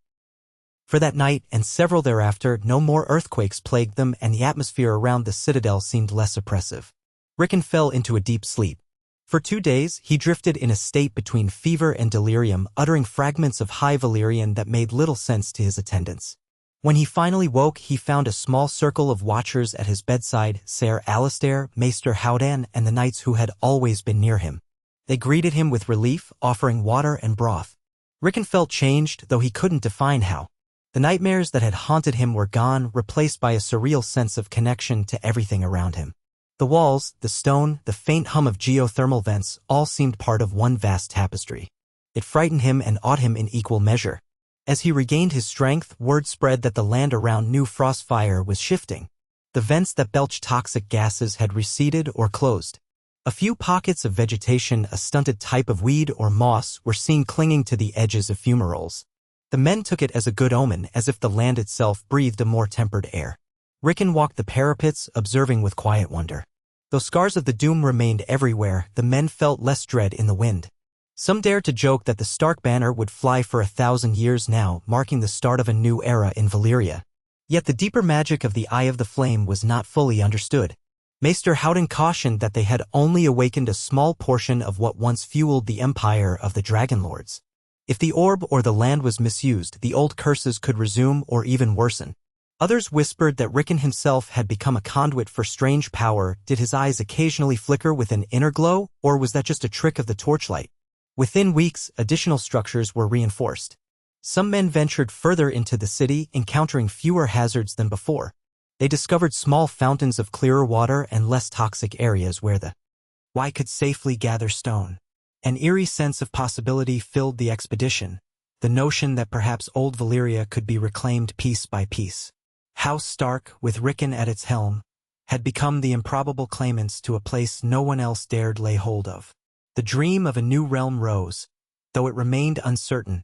For that night, and several thereafter, no more earthquakes plagued them, and the atmosphere around the citadel seemed less oppressive. Rickon fell into a deep sleep. For 2 days, he drifted in a state between fever and delirium, uttering fragments of High Valyrian that made little sense to his attendants. When he finally woke, he found a small circle of watchers at his bedside, Ser Alistair, Maester Howden, and the knights who had always been near him. They greeted him with relief, offering water and broth. Rickon felt changed, though he couldn't define how. The nightmares that had haunted him were gone, replaced by a surreal sense of connection to everything around him. The walls, the stone, the faint hum of geothermal vents all seemed part of one vast tapestry. It frightened him and awed him in equal measure. As he regained his strength, word spread that the land around New Frostfire was shifting. The vents that belched toxic gases had receded or closed. A few pockets of vegetation, a stunted type of weed or moss, were seen clinging to the edges of fumaroles. The men took it as a good omen, as if the land itself breathed a more tempered air. Rickon walked the parapets, observing with quiet wonder. Though scars of the doom remained everywhere, the men felt less dread in the wind. Some dared to joke that the Stark banner would fly for 1,000 years now, marking the start of a new era in Valyria. Yet the deeper magic of the Eye of the Flame was not fully understood. Maester Howden cautioned that they had only awakened a small portion of what once fueled the empire of the Dragonlords. If the orb or the land was misused, the old curses could resume or even worsen. Others whispered that Rickon himself had become a conduit for strange power. Did his eyes occasionally flicker with an inner glow, or was that just a trick of the torchlight? Within weeks, additional structures were reinforced. Some men ventured further into the city, encountering fewer hazards than before. They discovered small fountains of clearer water and less toxic areas where the Y could safely gather stone. An eerie sense of possibility filled the expedition, the notion that perhaps old Valyria could be reclaimed piece by piece. House Stark, with Rickon at its helm, had become the improbable claimants to a place no one else dared lay hold of. The dream of a new realm rose, though it remained uncertain,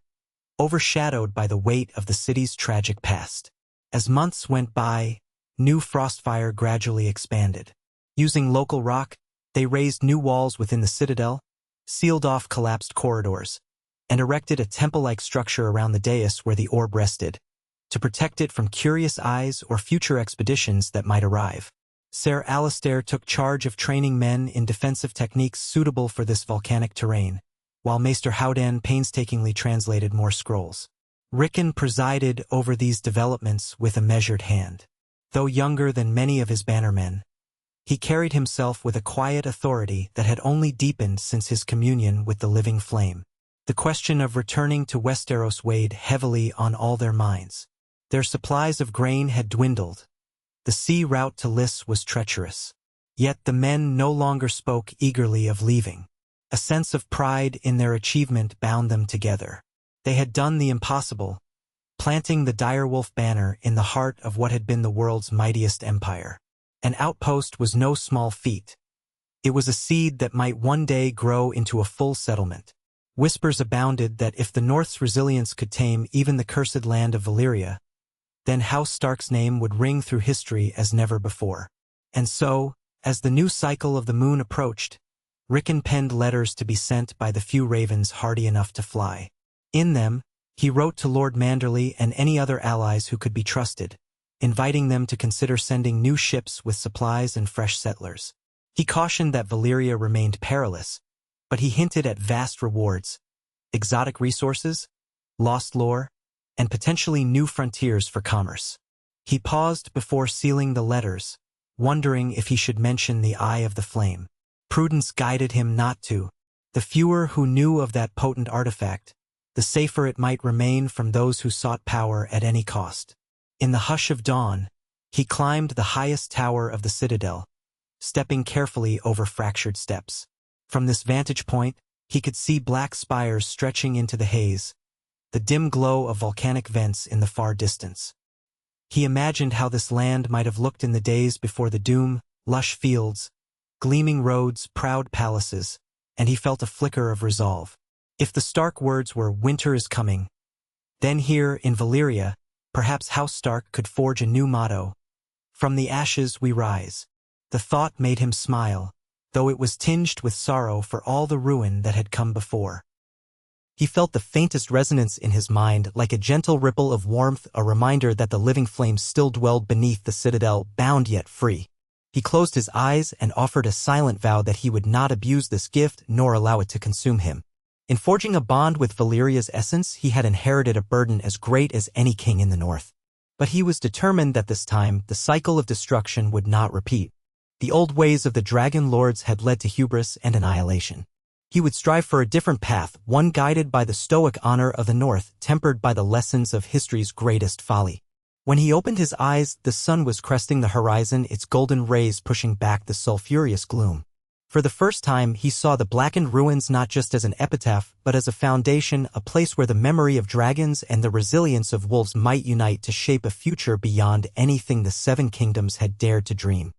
overshadowed by the weight of the city's tragic past. As months went by, New Frostfire gradually expanded. Using local rock, they raised new walls within the citadel, sealed off collapsed corridors, and erected a temple-like structure around the dais where the orb rested, to protect it from curious eyes or future expeditions that might arrive. Ser Alistair took charge of training men in defensive techniques suitable for this volcanic terrain, while Maester Howden painstakingly translated more scrolls. Rickon presided over these developments with a measured hand. Though younger than many of his bannermen, he carried himself with a quiet authority that had only deepened since his communion with the living flame. The question of returning to Westeros weighed heavily on all their minds. Their supplies of grain had dwindled. The sea route to Lys was treacherous. Yet the men no longer spoke eagerly of leaving. A sense of pride in their achievement bound them together. They had done the impossible, planting the direwolf banner in the heart of what had been the world's mightiest empire. An outpost was no small feat. It was a seed that might one day grow into a full settlement. Whispers abounded that if the North's resilience could tame even the cursed land of Valyria, then House Stark's name would ring through history as never before. And so, as the new cycle of the moon approached, Rickon penned letters to be sent by the few ravens hardy enough to fly. In them, he wrote to Lord Manderley and any other allies who could be trusted, inviting them to consider sending new ships with supplies and fresh settlers. He cautioned that Valyria remained perilous, but he hinted at vast rewards, exotic resources, lost lore, and potentially new frontiers for commerce. He paused before sealing the letters, wondering if he should mention the Eye of the Flame. Prudence guided him not to. The fewer who knew of that potent artifact, the safer it might remain from those who sought power at any cost. In the hush of dawn, he climbed the highest tower of the citadel, stepping carefully over fractured steps. From this vantage point, he could see black spires stretching into the haze, the dim glow of volcanic vents in the far distance. He imagined how this land might have looked in the days before the doom: lush fields, gleaming roads, proud palaces, and he felt a flicker of resolve. If the Stark words were "winter is coming," then here, in Valyria, perhaps House Stark could forge a new motto. "From the ashes we rise." The thought made him smile, though it was tinged with sorrow for all the ruin that had come before. He felt the faintest resonance in his mind, like a gentle ripple of warmth, a reminder that the living flames still dwelled beneath the citadel, bound yet free. He closed his eyes and offered a silent vow that he would not abuse this gift nor allow it to consume him. In forging a bond with Valyria's essence, he had inherited a burden as great as any king in the north. But he was determined that this time the cycle of destruction would not repeat. The old ways of the dragon lords had led to hubris and annihilation. He would strive for a different path, one guided by the stoic honor of the north, tempered by the lessons of history's greatest folly. When he opened his eyes, the sun was cresting the horizon, its golden rays pushing back the sulphurous gloom. For the first time, he saw the blackened ruins not just as an epitaph, but as a foundation, a place where the memory of dragons and the resilience of wolves might unite to shape a future beyond anything the Seven Kingdoms had dared to dream.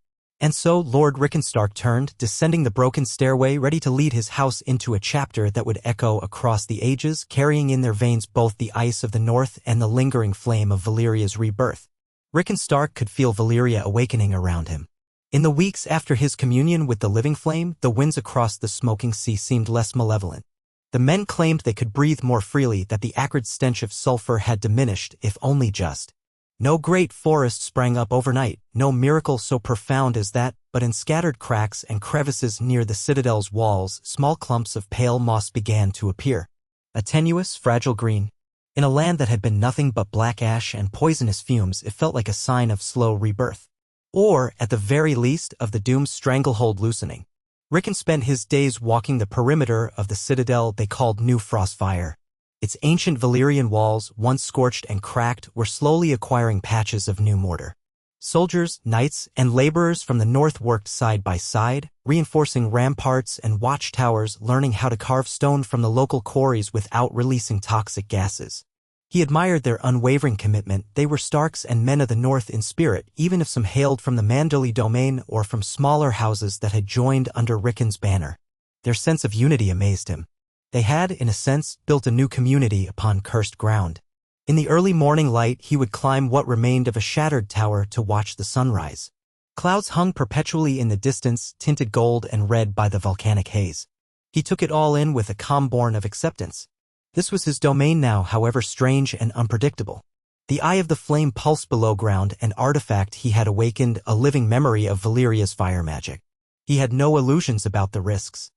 And so Lord Rickon Stark turned, descending the broken stairway, ready to lead his house into a chapter that would echo across the ages, carrying in their veins both the ice of the north and the lingering flame of Valyria's rebirth. Rickon Stark could feel Valyria awakening around him. In the weeks after his communion with the living flame, the winds across the smoking sea seemed less malevolent. The men claimed they could breathe more freely, that the acrid stench of sulfur had diminished, if only just. No great forest sprang up overnight, no miracle so profound as that, but in scattered cracks and crevices near the citadel's walls, small clumps of pale moss began to appear. A tenuous, fragile green. In a land that had been nothing but black ash and poisonous fumes, it felt like a sign of slow rebirth. Or, at the very least, of the doomed stranglehold loosening. Rickon spent his days walking the perimeter of the citadel they called New Frostfire. Its ancient Valyrian walls, once scorched and cracked, were slowly acquiring patches of new mortar. Soldiers, knights, and laborers from the north worked side by side, reinforcing ramparts and watchtowers, learning how to carve stone from the local quarries without releasing toxic gases. He admired their unwavering commitment. They were Starks and men of the north in spirit, even if some hailed from the Manderley domain or from smaller houses that had joined under Rickon's banner. Their sense of unity amazed him. They had, in a sense, built a new community upon cursed ground. In the early morning light, he would climb what remained of a shattered tower to watch the sunrise. Clouds hung perpetually in the distance, tinted gold and red by the volcanic haze. He took it all in with a calm born of acceptance. This was his domain now, however strange and unpredictable. The eye of the flame pulsed below ground, an artifact he had awakened, a living memory of Valyria's fire magic. He had no illusions about the risks.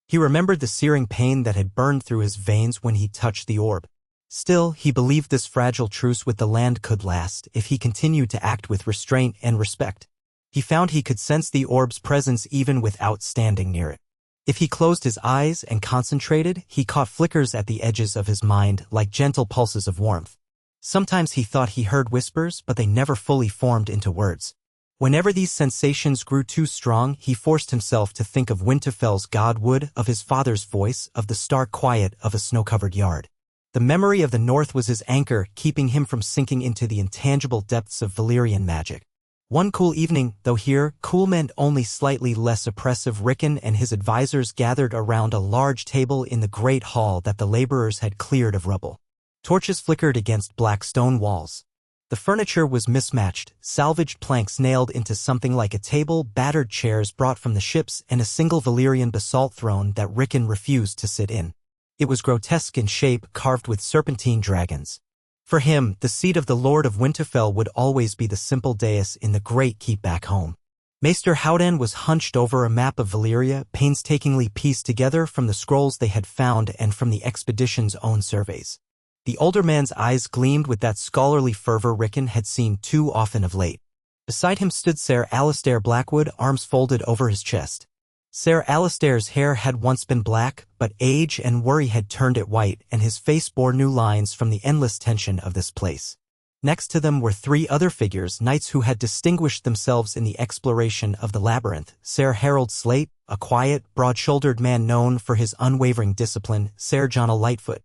He remembered the searing pain that had burned through his veins when he touched the orb. Still, he believed this fragile truce with the land could last if he continued to act with restraint and respect. He found he could sense the orb's presence even without standing near it. If he closed his eyes and concentrated, he caught flickers at the edges of his mind like gentle pulses of warmth. Sometimes he thought he heard whispers, but they never fully formed into words. Whenever these sensations grew too strong, he forced himself to think of Winterfell's godwood, of his father's voice, of the stark quiet of a snow-covered yard. The memory of the north was his anchor, keeping him from sinking into the intangible depths of Valyrian magic. One cool evening, though here, cool meant only slightly less oppressive, Rickon and his advisors gathered around a large table in the great hall that the laborers had cleared of rubble. Torches flickered against black stone walls. The furniture was mismatched, salvaged planks nailed into something like a table, battered chairs brought from the ships, and a single Valyrian basalt throne that Rickon refused to sit in. It was grotesque in shape, carved with serpentine dragons. For him, the seat of the Lord of Winterfell would always be the simple dais in the great keep back home. Maester Howden was hunched over a map of Valyria, painstakingly pieced together from the scrolls they had found and from the expedition's own surveys. The older man's eyes gleamed with that scholarly fervor Rickon had seen too often of late. Beside him stood Ser Alistair Blackwood, arms folded over his chest. Ser Alistair's hair had once been black, but age and worry had turned it white, and his face bore new lines from the endless tension of this place. Next to them were three other figures, knights who had distinguished themselves in the exploration of the labyrinth. Ser Harold Slate, a quiet, broad-shouldered man known for his unwavering discipline, Ser Jonah Lightfoot,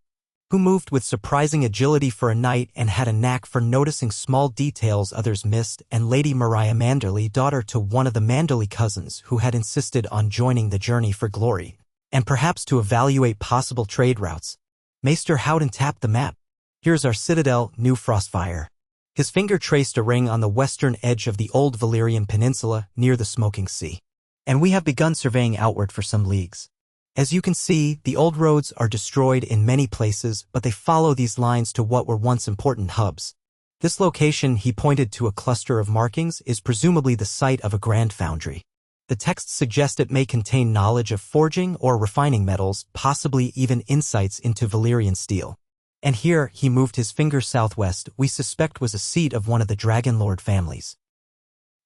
who moved with surprising agility for a knight and had a knack for noticing small details others missed, and Lady Maria Manderley, daughter to one of the Manderley cousins who had insisted on joining the journey for glory, and perhaps to evaluate possible trade routes. Maester Howden tapped the map. Here's our citadel, New Frostfire. His finger traced a ring on the western edge of the old Valyrian peninsula near the Smoking Sea. And we have begun surveying outward for some leagues. As you can see, the old roads are destroyed in many places, but they follow these lines to what were once important hubs. This location, he pointed to a cluster of markings, is presumably the site of a grand foundry. The texts suggest it may contain knowledge of forging or refining metals, possibly even insights into Valyrian steel. And here, he moved his finger southwest, we suspect was a seat of one of the Dragonlord families.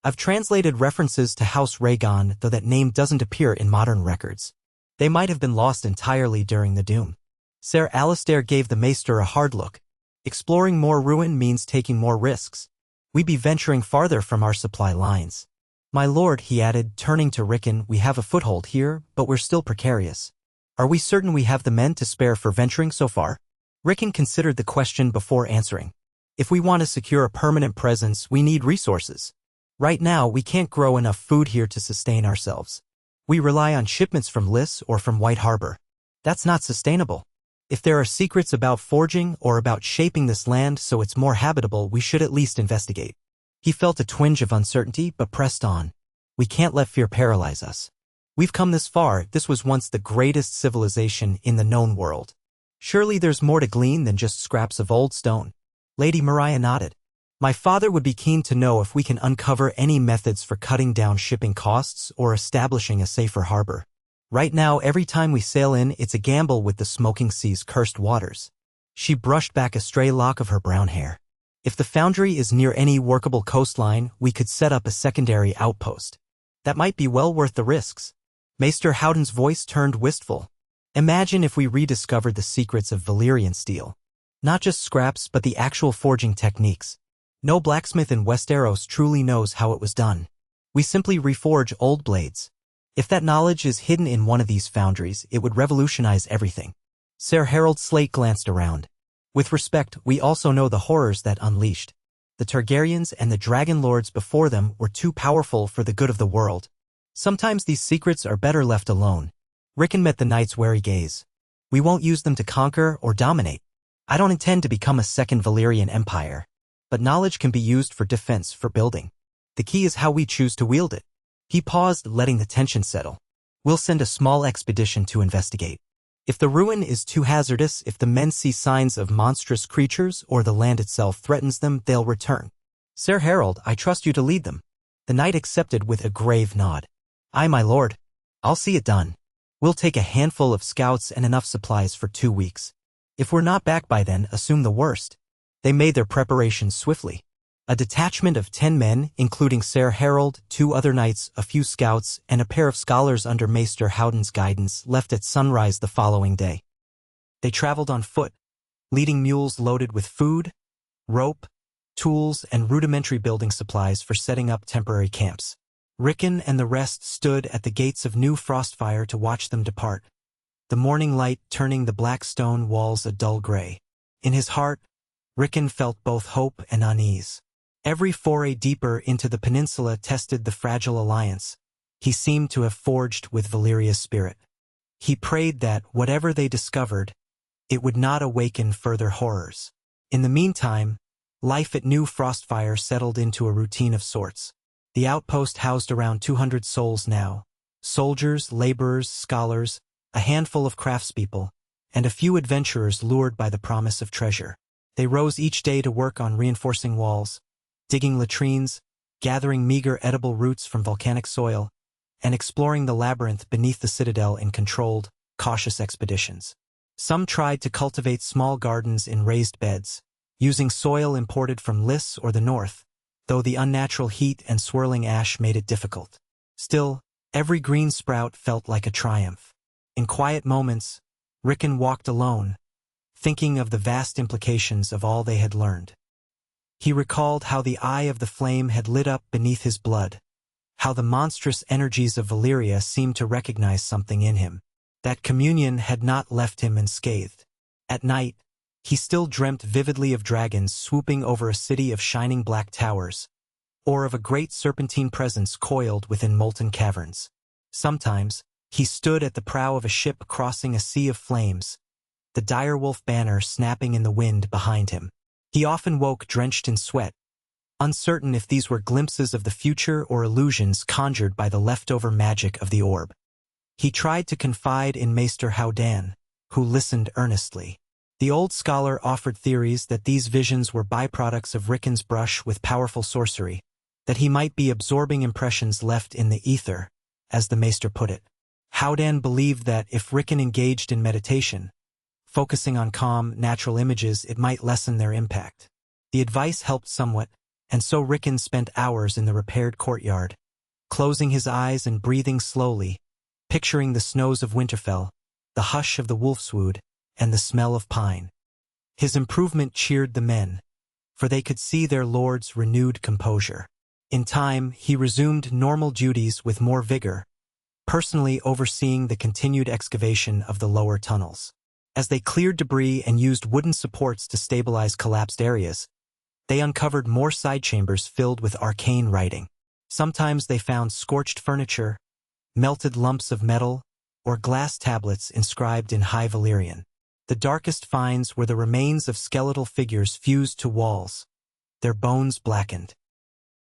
I've translated references to House Rhaegon, though that name doesn't appear in modern records. They might have been lost entirely during the Doom. Ser Alistair gave the maester a hard look. Exploring more ruin means taking more risks. We be venturing farther from our supply lines. My lord, he added, turning to Rickon, we have a foothold here, but we're still precarious. Are we certain we have the men to spare for venturing so far? Rickon considered the question before answering. If we want to secure a permanent presence, we need resources. Right now, we can't grow enough food here to sustain ourselves. We rely on shipments from Liss or from White Harbor. That's not sustainable. If there are secrets about forging or about shaping this land so it's more habitable, we should at least investigate. He felt a twinge of uncertainty, but pressed on. We can't let fear paralyze us. We've come this far. This was once the greatest civilization in the known world. Surely there's more to glean than just scraps of old stone. Lady Maria nodded. My father would be keen to know if we can uncover any methods for cutting down shipping costs or establishing a safer harbor. Right now, every time we sail in, it's a gamble with the Smoking Sea's cursed waters. She brushed back a stray lock of her brown hair. If the foundry is near any workable coastline, we could set up a secondary outpost. That might be well worth the risks. Maester Howden's voice turned wistful. Imagine if we rediscovered the secrets of Valyrian steel. Not just scraps, but the actual forging techniques. No blacksmith in Westeros truly knows how it was done. We simply reforge old blades. If that knowledge is hidden in one of these foundries, it would revolutionize everything. Ser Harold Slate glanced around. With respect, we also know the horrors that unleashed. The Targaryens and the Dragon Lords before them were too powerful for the good of the world. Sometimes these secrets are better left alone. Rickon met the knight's wary gaze. We won't use them to conquer or dominate. I don't intend to become a second Valyrian empire. But knowledge can be used for defense, for building. The key is how we choose to wield it. He paused, letting the tension settle. We'll send a small expedition to investigate. If the ruin is too hazardous, if the men see signs of monstrous creatures or the land itself threatens them, they'll return. Ser Harold, I trust you to lead them. The knight accepted with a grave nod. Aye, my lord. I'll see it done. We'll take a handful of scouts and enough supplies for 2 weeks. If we're not back by then, assume the worst. They made their preparations swiftly. A detachment of 10 men, including Ser Harold, 2 other knights, a few scouts, and a pair of scholars under Maester Howden's guidance, left at sunrise the following day. They traveled on foot, leading mules loaded with food, rope, tools, and rudimentary building supplies for setting up temporary camps. Rickon and the rest stood at the gates of New Frostfire to watch them depart, the morning light turning the black stone walls a dull gray. In his heart, Rickon felt both hope and unease. Every foray deeper into the peninsula tested the fragile alliance. He seemed to have forged with Valyria's spirit. He prayed that, whatever they discovered, it would not awaken further horrors. In the meantime, life at New Frostfire settled into a routine of sorts. The outpost housed around 200 souls now. Soldiers, laborers, scholars, a handful of craftspeople, and a few adventurers lured by the promise of treasure. They rose each day to work on reinforcing walls, digging latrines, gathering meager edible roots from volcanic soil, and exploring the labyrinth beneath the citadel in controlled, cautious expeditions. Some tried to cultivate small gardens in raised beds, using soil imported from Liss or the north, though the unnatural heat and swirling ash made it difficult. Still, every green sprout felt like a triumph. In quiet moments, Rickon walked alone, thinking of the vast implications of all they had learned. He recalled how the eye of the flame had lit up beneath his blood, how the monstrous energies of Valyria seemed to recognize something in him. That communion had not left him unscathed. At night, He still dreamt vividly of dragons swooping over a city of shining black towers, or of a great serpentine presence coiled within molten caverns. Sometimes, he stood at the prow of a ship crossing a sea of flames, the direwolf banner snapping in the wind behind him. He often woke drenched in sweat, uncertain if these were glimpses of the future or illusions conjured by the leftover magic of the orb. He tried to confide in Maester Howdan, who listened earnestly. The old scholar offered theories that these visions were byproducts of Rickon's brush with powerful sorcery, that he might be absorbing impressions left in the ether, as the Maester put it. Howdan believed that if Rickon engaged in meditation, focusing on calm, natural images, it might lessen their impact. The advice helped somewhat, and so Rickon spent hours in the repaired courtyard, closing his eyes and breathing slowly, picturing the snows of Winterfell, the hush of the wolfswood, and the smell of pine. His improvement cheered the men, for they could see their lord's renewed composure. In time, he resumed normal duties with more vigor, personally overseeing the continued excavation of the lower tunnels. As they cleared debris and used wooden supports to stabilize collapsed areas, they uncovered more side chambers filled with arcane writing. Sometimes they found scorched furniture, melted lumps of metal, or glass tablets inscribed in High Valyrian. The darkest finds were the remains of skeletal figures fused to walls, their bones blackened.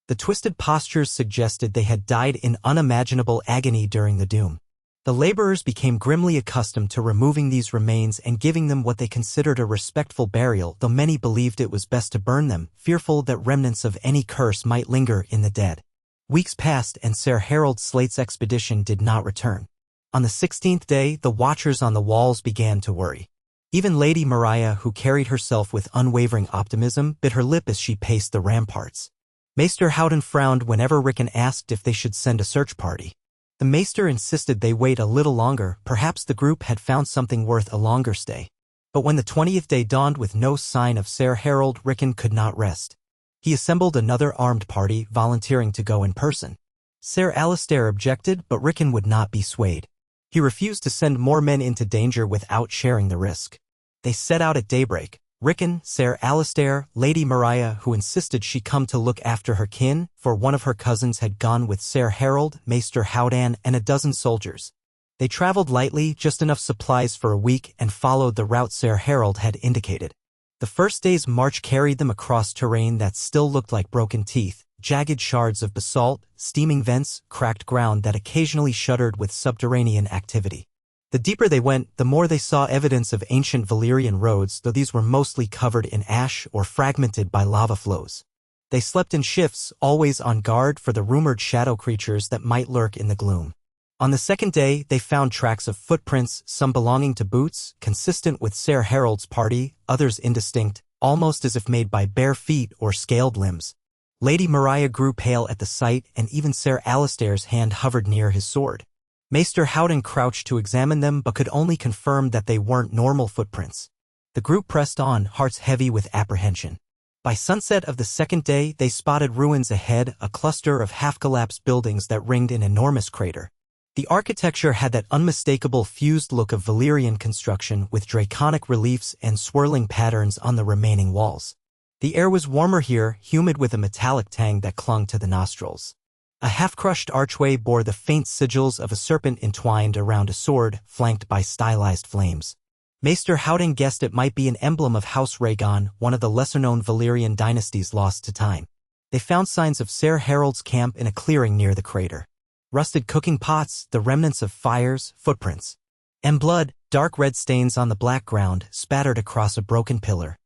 The twisted postures suggested they had died in unimaginable agony during the doom. The laborers became grimly accustomed to removing these remains and giving them what they considered a respectful burial, though many believed it was best to burn them, fearful that remnants of any curse might linger in the dead. Weeks passed and Ser Harold Slate's expedition did not return. On the 16th day, the watchers on the walls began to worry. Even Lady Mariah, who carried herself with unwavering optimism, bit her lip as she paced the ramparts. Maester Howden frowned whenever Rickon asked if they should send a search party. The Maester insisted they wait a little longer, perhaps the group had found something worth a longer stay. But when the 20th day dawned with no sign of Ser Harold, Rickon could not rest. He assembled another armed party, volunteering to go in person. Ser Alistair objected, but Rickon would not be swayed. He refused to send more men into danger without sharing the risk. They set out at daybreak. Rickon, Ser Alistair, Lady Mariah, who insisted she come to look after her kin, for one of her cousins had gone with Ser Harold, Maester Howdan, and a dozen soldiers. They traveled lightly, just enough supplies for a week, and followed the route Ser Harold had indicated. The first day's march carried them across terrain that still looked like broken teeth, jagged shards of basalt, steaming vents, cracked ground that occasionally shuddered with subterranean activity. The deeper they went, the more they saw evidence of ancient Valyrian roads, though these were mostly covered in ash or fragmented by lava flows. They slept in shifts, always on guard for the rumored shadow creatures that might lurk in the gloom. On the second day, they found tracks of footprints, some belonging to boots, consistent with Ser Harold's party, others indistinct, almost as if made by bare feet or scaled limbs. Lady Mariah grew pale at the sight, and even Ser Alistair's hand hovered near his sword. Maester Howden crouched to examine them but could only confirm that they weren't normal footprints. The group pressed on, hearts heavy with apprehension. By sunset of the second day, they spotted ruins ahead, a cluster of half-collapsed buildings that ringed an enormous crater. The architecture had that unmistakable fused look of Valyrian construction with draconic reliefs and swirling patterns on the remaining walls. The air was warmer here, humid with a metallic tang that clung to the nostrils. A half-crushed archway bore the faint sigils of a serpent entwined around a sword, flanked by stylized flames. Maester Howden guessed it might be an emblem of House Rhaegon, one of the lesser-known Valyrian dynasties lost to time. They found signs of Ser Harold's camp in a clearing near the crater. Rusted cooking pots, the remnants of fires, footprints. And blood, dark red stains on the black ground, spattered across a broken pillar.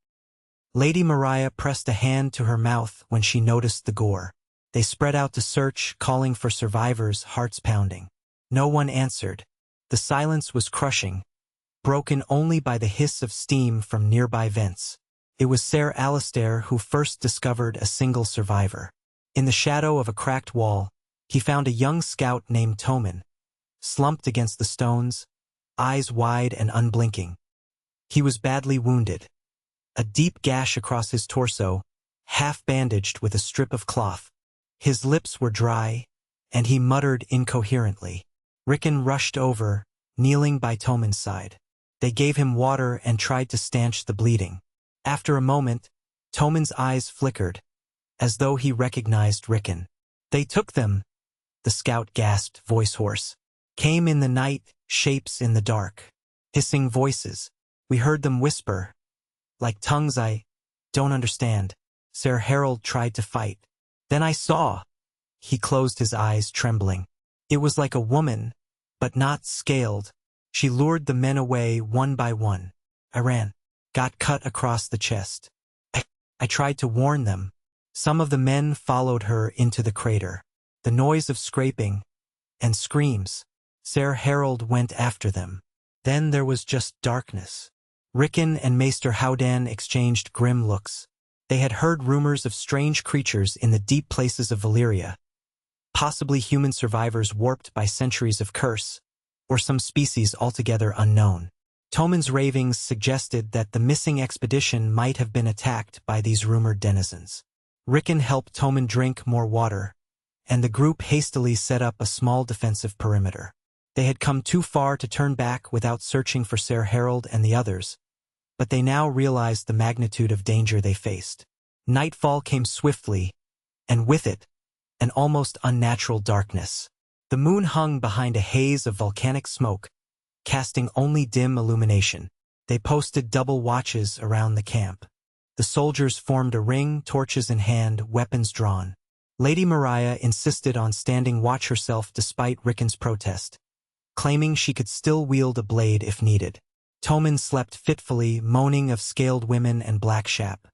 Lady Mariah pressed a hand to her mouth when she noticed the gore. They spread out to search, calling for survivors, hearts pounding. No one answered. The silence was crushing, broken only by the hiss of steam from nearby vents. It was Ser Alistair who first discovered a single survivor. In the shadow of a cracked wall, he found a young scout named Tommen, slumped against the stones, eyes wide and unblinking. He was badly wounded. A deep gash across his torso, half bandaged with a strip of cloth. His lips were dry, and he muttered incoherently. Rickon rushed over, kneeling by Tommen's side. They gave him water and tried to stanch the bleeding. After a moment, Toman's eyes flickered, as though he recognized Rickon. They took them, the scout gasped, voice hoarse. Came in the night, shapes in the dark. Hissing voices. We heard them whisper. Like tongues I don't understand. Sir Harold tried to fight. Then I saw. He closed his eyes, trembling. It was like a woman, but not scaled. She lured the men away one by one. I ran. Got cut across the chest. I tried to warn them. Some of the men followed her into the crater. The noise of scraping and screams. Sir Harold went after them. Then there was just darkness. Rickon and Maester Howdan exchanged grim looks. They had heard rumors of strange creatures in the deep places of Valyria. Possibly human survivors warped by centuries of curse, or some species altogether unknown. Toman's ravings suggested that the missing expedition might have been attacked by these rumored denizens. Rickon helped Toman drink more water, and the group hastily set up a small defensive perimeter. They had come too far to turn back without searching for Sir Harold and the others, but they now realized the magnitude of danger they faced. Nightfall came swiftly, and with it, an almost unnatural darkness. The moon hung behind a haze of volcanic smoke, casting only dim illumination. They posted double watches around the camp. The soldiers formed a ring, torches in hand, weapons drawn. Lady Mariah insisted on standing watch herself despite Rickon's protest, claiming she could still wield a blade if needed. Toman slept fitfully, moaning of scaled women and black shap.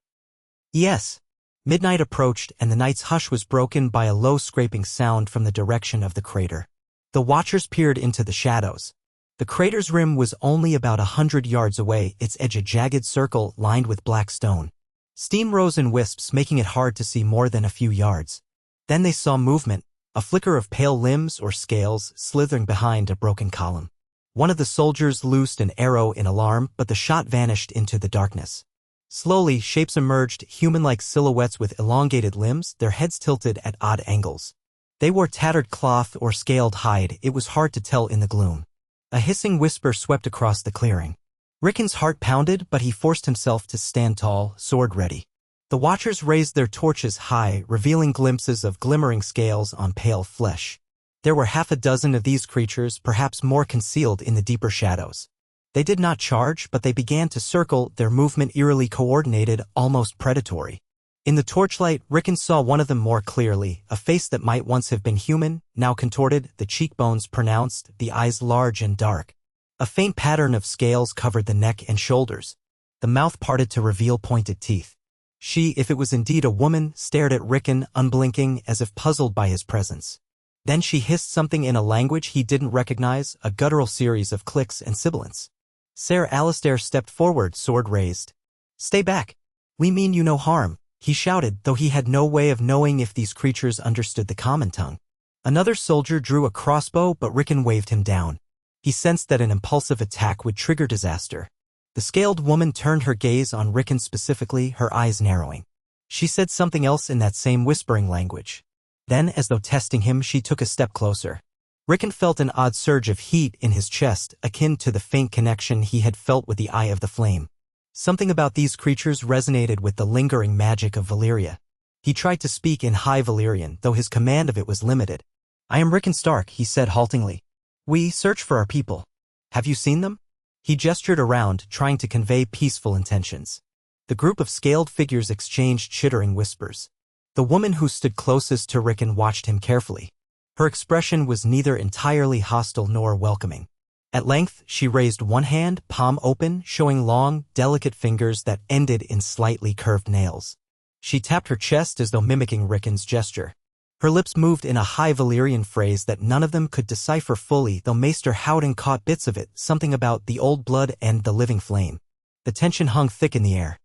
Yes. Midnight approached, and the night's hush was broken by a low scraping sound from the direction of the crater. The watchers peered into the shadows. The crater's rim was only about 100 yards away, its edge a jagged circle lined with black stone. Steam rose in wisps, making it hard to see more than a few yards. Then they saw movement, a flicker of pale limbs or scales slithering behind a broken column. One of the soldiers loosed an arrow in alarm, but the shot vanished into the darkness. Slowly, shapes emerged, human-like silhouettes with elongated limbs, their heads tilted at odd angles. They wore tattered cloth or scaled hide, it was hard to tell in the gloom. A hissing whisper swept across the clearing. Rickon's heart pounded, but he forced himself to stand tall, sword ready. The watchers raised their torches high, revealing glimpses of glimmering scales on pale flesh. There were half a dozen of these creatures, perhaps more concealed in the deeper shadows. They did not charge, but they began to circle, their movement eerily coordinated, almost predatory. In the torchlight, Rickon saw one of them more clearly, a face that might once have been human, now contorted, the cheekbones pronounced, the eyes large and dark. A faint pattern of scales covered the neck and shoulders. The mouth parted to reveal pointed teeth. She, if it was indeed a woman, stared at Rickon, unblinking, as if puzzled by his presence. Then she hissed something in a language he didn't recognize, a guttural series of clicks and sibilants. Sir Alistair stepped forward, sword raised. "Stay back. We mean you no harm," he shouted, though he had no way of knowing if these creatures understood the common tongue. Another soldier drew a crossbow, but Rickon waved him down. He sensed that an impulsive attack would trigger disaster. The scaled woman turned her gaze on Rickon specifically, her eyes narrowing. She said something else in that same whispering language. Then, as though testing him, she took a step closer. Rickon felt an odd surge of heat in his chest, akin to the faint connection he had felt with the Eye of the Flame. Something about these creatures resonated with the lingering magic of Valyria. He tried to speak in High Valyrian, though his command of it was limited. "I am Rickon Stark," he said haltingly. "We search for our people. Have you seen them?" He gestured around, trying to convey peaceful intentions. The group of scaled figures exchanged chittering whispers. The woman who stood closest to Rickon watched him carefully. Her expression was neither entirely hostile nor welcoming. At length, she raised one hand, palm open, showing long, delicate fingers that ended in slightly curved nails. She tapped her chest as though mimicking Rickon's gesture. Her lips moved in a High Valyrian phrase that none of them could decipher fully, though Maester Howdan caught bits of it, something about the old blood and the living flame. The tension hung thick in the air.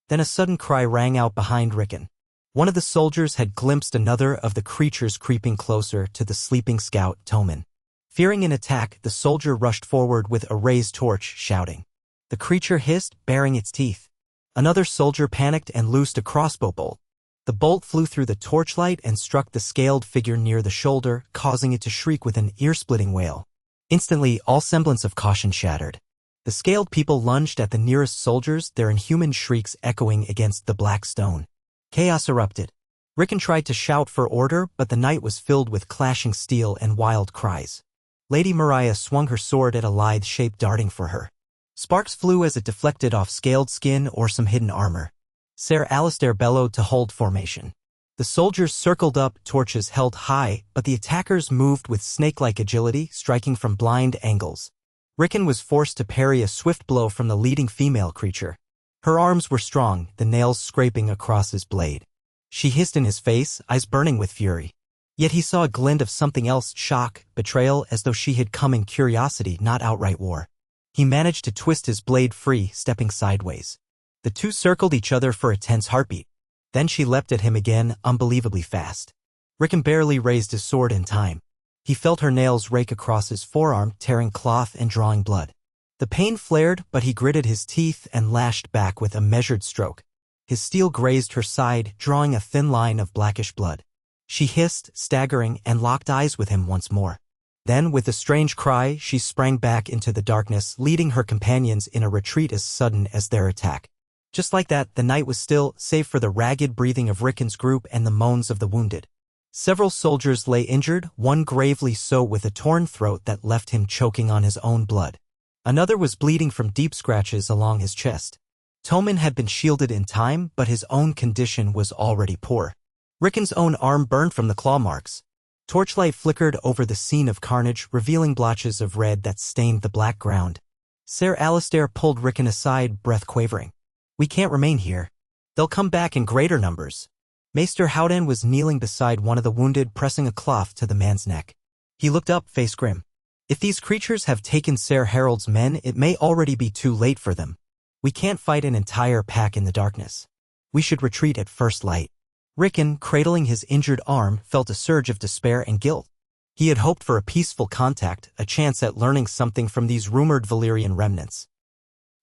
Then a sudden cry rang out behind Rickon. One of the soldiers had glimpsed another of the creatures creeping closer to the sleeping scout, Toman. Fearing an attack, the soldier rushed forward with a raised torch, shouting. The creature hissed, baring its teeth. Another soldier panicked and loosed a crossbow bolt. The bolt flew through the torchlight and struck the scaled figure near the shoulder, causing it to shriek with an ear-splitting wail. Instantly, all semblance of caution shattered. The scaled people lunged at the nearest soldiers, their inhuman shrieks echoing against the black stone. Chaos erupted. Rickon tried to shout for order, but the night was filled with clashing steel and wild cries. Lady Mariah swung her sword at a lithe shape darting for her. Sparks flew as it deflected off scaled skin or some hidden armor. Ser Alistair bellowed to hold formation. The soldiers circled up, torches held high, but the attackers moved with snake-like agility, striking from blind angles. Rickon was forced to parry a swift blow from the leading female creature. Her arms were strong, the nails scraping across his blade. She hissed in his face, eyes burning with fury. Yet he saw a glint of something else, shock, betrayal, as though she had come in curiosity, not outright war. He managed to twist his blade free, stepping sideways. The two circled each other for a tense heartbeat. Then she leapt at him again, unbelievably fast. Rickon barely raised his sword in time. He felt her nails rake across his forearm, tearing cloth and drawing blood. The pain flared, but he gritted his teeth and lashed back with a measured stroke. His steel grazed her side, drawing a thin line of blackish blood. She hissed, staggering, and locked eyes with him once more. Then, with a strange cry, she sprang back into the darkness, leading her companions in a retreat as sudden as their attack. Just like that, the night was still, save for the ragged breathing of Rickon's group and the moans of the wounded. Several soldiers lay injured, one gravely so with a torn throat that left him choking on his own blood. Another was bleeding from deep scratches along his chest. Tommen had been shielded in time, but his own condition was already poor. Rickon's own arm burned from the claw marks. Torchlight flickered over the scene of carnage, revealing blotches of red that stained the black ground. Ser Alistair pulled Rickon aside, breath quavering. "We can't remain here. They'll come back in greater numbers." Maester Howden was kneeling beside one of the wounded, pressing a cloth to the man's neck. He looked up, face grim. "If these creatures have taken Ser Harold's men, it may already be too late for them. We can't fight an entire pack in the darkness. We should retreat at first light." Rickon, cradling his injured arm, felt a surge of despair and guilt. He had hoped for a peaceful contact, a chance at learning something from these rumored Valyrian remnants.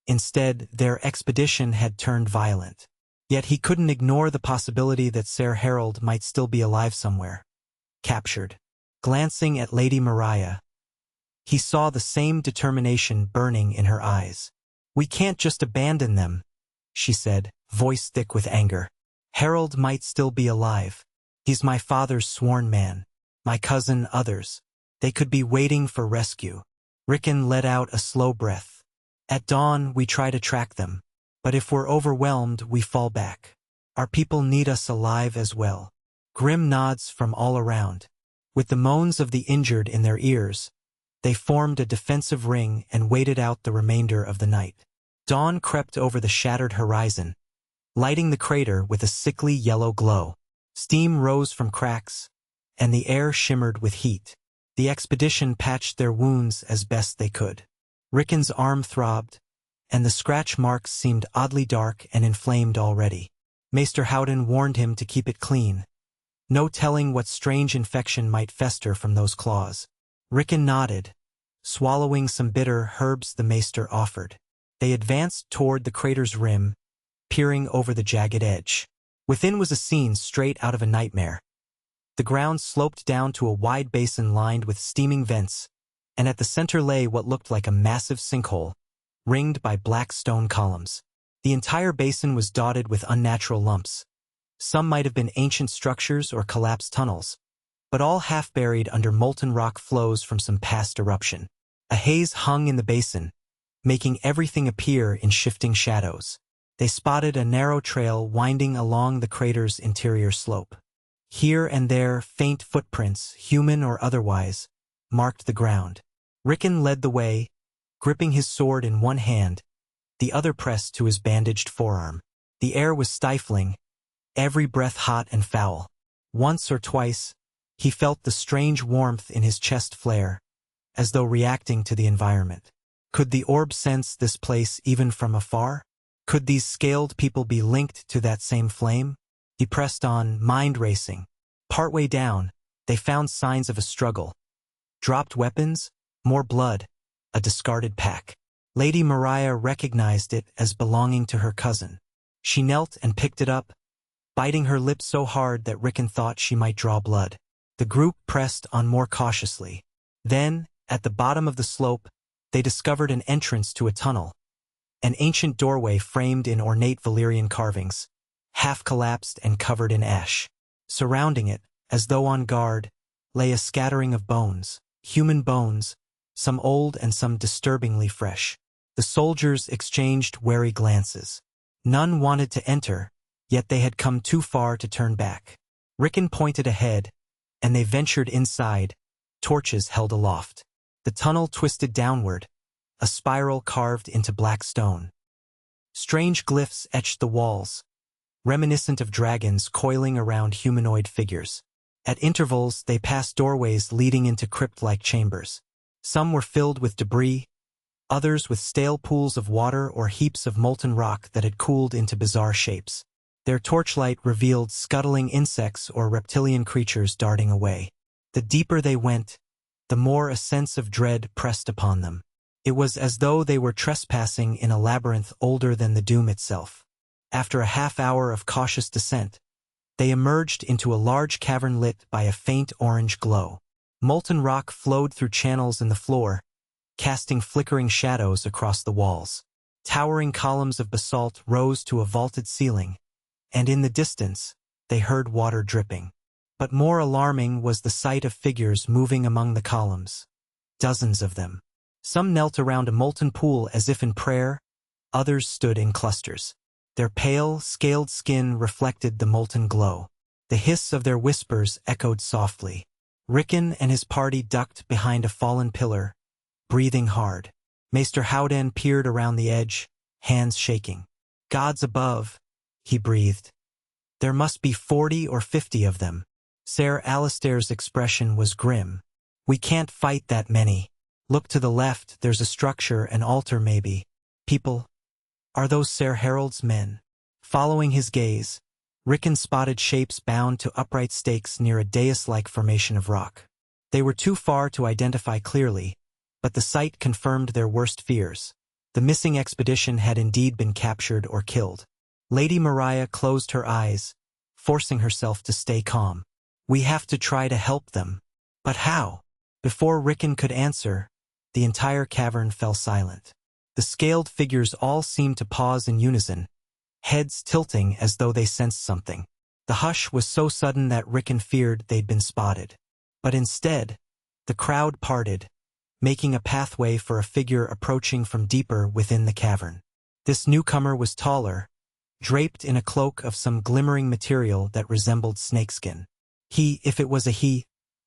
Instead, their expedition had turned violent. Yet he couldn't ignore the possibility that Ser Harold might still be alive somewhere. Captured. Glancing at Lady Mariah, he saw the same determination burning in her eyes. "We can't just abandon them," she said, voice thick with anger. "Harold might still be alive. He's my father's sworn man. My cousin, others. They could be waiting for rescue." Rickon let out a slow breath. "At dawn, we try to track them. But if we're overwhelmed, we fall back. Our people need us alive as well." Grim nods from all around. With the moans of the injured in their ears, they formed a defensive ring and waited out the remainder of the night. Dawn crept over the shattered horizon, lighting the crater with a sickly yellow glow. Steam rose from cracks, and the air shimmered with heat. The expedition patched their wounds as best they could. Rickon's arm throbbed, and the scratch marks seemed oddly dark and inflamed already. Maester Howden warned him to keep it clean. No telling what strange infection might fester from those claws. Rickon nodded, swallowing some bitter herbs the maester offered. They advanced toward the crater's rim, peering over the jagged edge. Within was a scene straight out of a nightmare. The ground sloped down to a wide basin lined with steaming vents, and at the center lay what looked like a massive sinkhole, ringed by black stone columns. The entire basin was dotted with unnatural lumps. Some might have been ancient structures or collapsed tunnels, but all half buried under molten rock flows from some past eruption. A haze hung in the basin, making everything appear in shifting shadows. They spotted a narrow trail winding along the crater's interior slope. Here and there, faint footprints, human or otherwise, marked the ground. Rickon led the way, gripping his sword in one hand, the other pressed to his bandaged forearm. The air was stifling, every breath hot and foul. Once or twice, he felt the strange warmth in his chest flare, as though reacting to the environment. Could the orb sense this place even from afar? Could these scaled people be linked to that same flame? He pressed on, mind racing. Partway down, they found signs of a struggle. Dropped weapons, more blood, a discarded pack. Lady Mariah recognized it as belonging to her cousin. She knelt and picked it up, biting her lips so hard that Rickon thought she might draw blood. The group pressed on more cautiously. Then, at the bottom of the slope, they discovered an entrance to a tunnel, an ancient doorway framed in ornate Valyrian carvings, half collapsed and covered in ash. Surrounding it, as though on guard, lay a scattering of bones, human bones, some old and some disturbingly fresh. The soldiers exchanged wary glances. None wanted to enter, yet they had come too far to turn back. Rickon pointed ahead, and they ventured inside, torches held aloft. The tunnel twisted downward, a spiral carved into black stone. Strange glyphs etched the walls, reminiscent of dragons coiling around humanoid figures. At intervals, they passed doorways leading into crypt-like chambers. Some were filled with debris, others with stale pools of water or heaps of molten rock that had cooled into bizarre shapes. Their torchlight revealed scuttling insects or reptilian creatures darting away. The deeper they went, the more a sense of dread pressed upon them. It was as though they were trespassing in a labyrinth older than the doom itself. After a half-hour of cautious descent, they emerged into a large cavern lit by a faint orange glow. Molten rock flowed through channels in the floor, casting flickering shadows across the walls. Towering columns of basalt rose to a vaulted ceiling, and in the distance, they heard water dripping. But more alarming was the sight of figures moving among the columns. Dozens of them. Some knelt around a molten pool as if in prayer, others stood in clusters. Their pale, scaled skin reflected the molten glow. The hiss of their whispers echoed softly. Rickon and his party ducked behind a fallen pillar, breathing hard. Maester Howden peered around the edge, hands shaking. "Gods above," he breathed. "There must be 40 or 50 of them." Ser Alistair's expression was grim. "We can't fight that many. Look to the left, there's a structure, an altar maybe. People? Are those Ser Harold's men?" Following his gaze, Rickon spotted shapes bound to upright stakes near a dais-like formation of rock. They were too far to identify clearly, but the sight confirmed their worst fears. The missing expedition had indeed been captured or killed. Lady Mariah closed her eyes, forcing herself to stay calm. "We have to try to help them. But how?" Before Rickon could answer, the entire cavern fell silent. The scaled figures all seemed to pause in unison, heads tilting as though they sensed something. The hush was so sudden that Rickon feared they'd been spotted. But instead, the crowd parted, making a pathway for a figure approaching from deeper within the cavern. This newcomer was taller, draped in a cloak of some glimmering material that resembled snakeskin. He, if it was a he,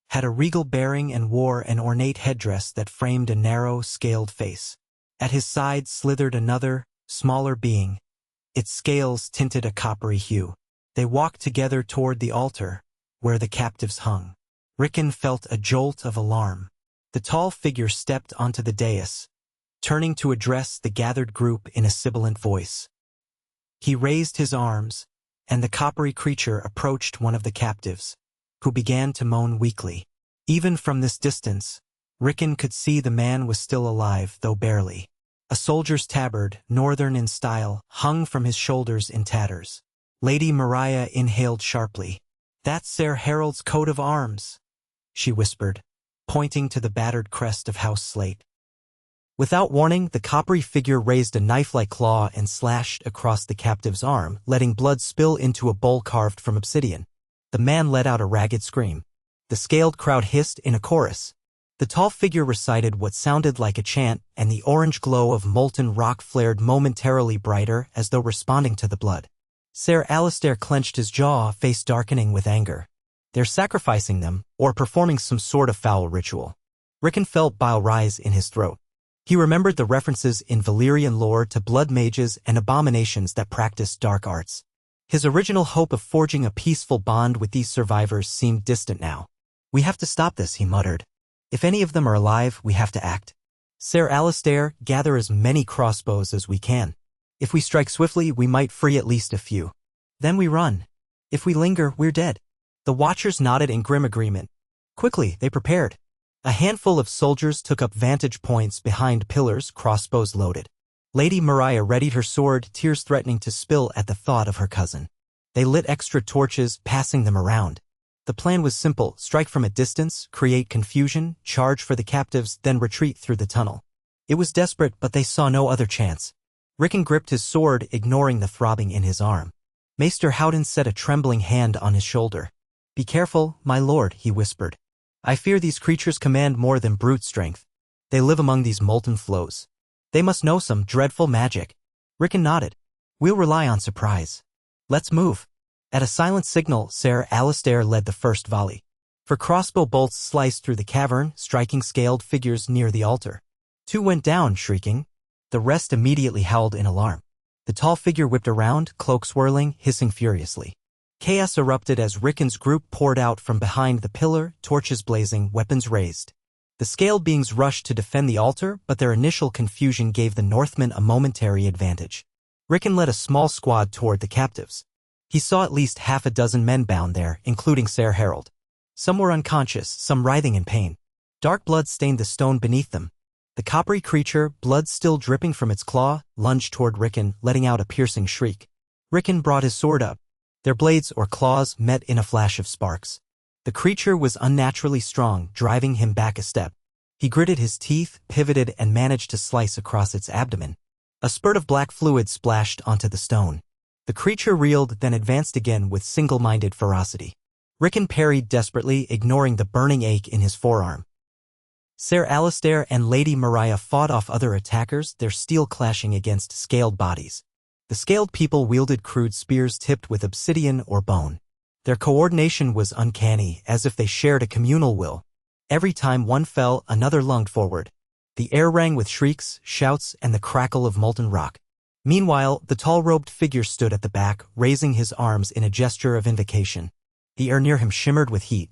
had a regal bearing and wore an ornate headdress that framed a narrow, scaled face. At his side slithered another, smaller being, its scales tinted a coppery hue. They walked together toward the altar, where the captives hung. Rickon felt a jolt of alarm. The tall figure stepped onto the dais, turning to address the gathered group in a sibilant voice. He raised his arms, and the coppery creature approached one of the captives, who began to moan weakly. Even from this distance, Rickon could see the man was still alive, though barely. A soldier's tabard, northern in style, hung from his shoulders in tatters. Lady Mariah inhaled sharply. "That's Ser Harold's coat of arms," she whispered, pointing to the battered crest of House Slate. Without warning, the coppery figure raised a knife-like claw and slashed across the captive's arm, letting blood spill into a bowl carved from obsidian. The man let out a ragged scream. The scaled crowd hissed in a chorus. The tall figure recited what sounded like a chant, and the orange glow of molten rock flared momentarily brighter as though responding to the blood. Ser Alistair clenched his jaw, face darkening with anger. "They're sacrificing them, or performing some sort of foul ritual." Rickon felt bile rise in his throat. He remembered the references in Valyrian lore to blood mages and abominations that practiced dark arts. His original hope of forging a peaceful bond with these survivors seemed distant now. "We have to stop this," he muttered. "If any of them are alive, we have to act. Ser Alistair, gather as many crossbows as we can. If we strike swiftly, we might free at least a few. Then we run. If we linger, we're dead." The watchers nodded in grim agreement. Quickly, they prepared. A handful of soldiers took up vantage points behind pillars, crossbows loaded. Lady Mariah readied her sword, tears threatening to spill at the thought of her cousin. They lit extra torches, passing them around. The plan was simple: strike from a distance, create confusion, charge for the captives, then retreat through the tunnel. It was desperate, but they saw no other chance. Rickon gripped his sword, ignoring the throbbing in his arm. Maester Howden set a trembling hand on his shoulder. "Be careful, my lord," he whispered. "I fear these creatures command more than brute strength. They live among these molten flows. They must know some dreadful magic." Rickon nodded. "We'll rely on surprise. Let's move." At a silent signal, Ser Alistair led the first volley. For crossbow bolts sliced through the cavern, striking scaled figures near the altar. 2 went down, shrieking. The rest immediately howled in alarm. The tall figure whipped around, cloak swirling, hissing furiously. Chaos erupted as Rickon's group poured out from behind the pillar, torches blazing, weapons raised. The scaled beings rushed to defend the altar, but their initial confusion gave the Northmen a momentary advantage. Rickon led a small squad toward the captives. He saw at least half a dozen men bound there, including Ser Harold. Some were unconscious, some writhing in pain. Dark blood stained the stone beneath them. The coppery creature, blood still dripping from its claw, lunged toward Rickon, letting out a piercing shriek. Rickon brought his sword up. Their blades or claws met in a flash of sparks. The creature was unnaturally strong, driving him back a step. He gritted his teeth, pivoted, and managed to slice across its abdomen. A spurt of black fluid splashed onto the stone. The creature reeled, then advanced again with single-minded ferocity. Rickon parried desperately, ignoring the burning ache in his forearm. Ser Alistair and Lady Mariah fought off other attackers, their steel clashing against scaled bodies. The scaled people wielded crude spears tipped with obsidian or bone. Their coordination was uncanny, as if they shared a communal will. Every time one fell, another lunged forward. The air rang with shrieks, shouts, and the crackle of molten rock. Meanwhile, the tall-robed figure stood at the back, raising his arms in a gesture of invocation. The air near him shimmered with heat.